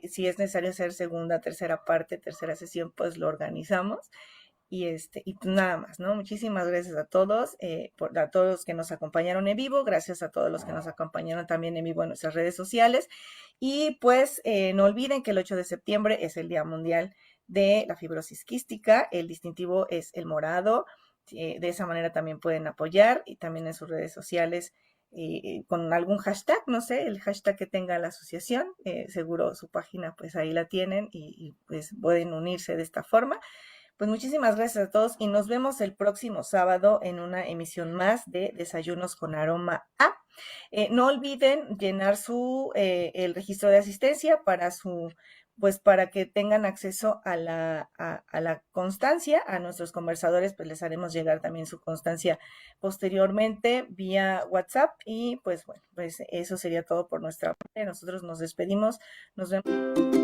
si es necesario hacer segunda, tercera parte, tercera sesión, pues lo organizamos. Y pues nada más, ¿no? Muchísimas gracias a todos, a todos los que nos acompañaron en vivo, gracias a todos los que nos acompañaron también en vivo en nuestras redes sociales. Y pues no olviden que el 8 de septiembre es el Día Mundial de la Fibrosis Quística, el distintivo es el morado, de esa manera también pueden apoyar y también en sus redes sociales con algún hashtag, no sé, el hashtag que tenga la asociación, seguro su página pues ahí la tienen y pues pueden unirse de esta forma. Pues muchísimas gracias a todos y nos vemos el próximo sábado en una emisión más de Desayunos con Aroma A. No olviden llenar el registro de asistencia para que tengan acceso a la constancia. A nuestros conversadores pues les haremos llegar también su constancia posteriormente vía WhatsApp y pues bueno, pues eso sería todo por nuestra parte. Nosotros nos despedimos, nos vemos.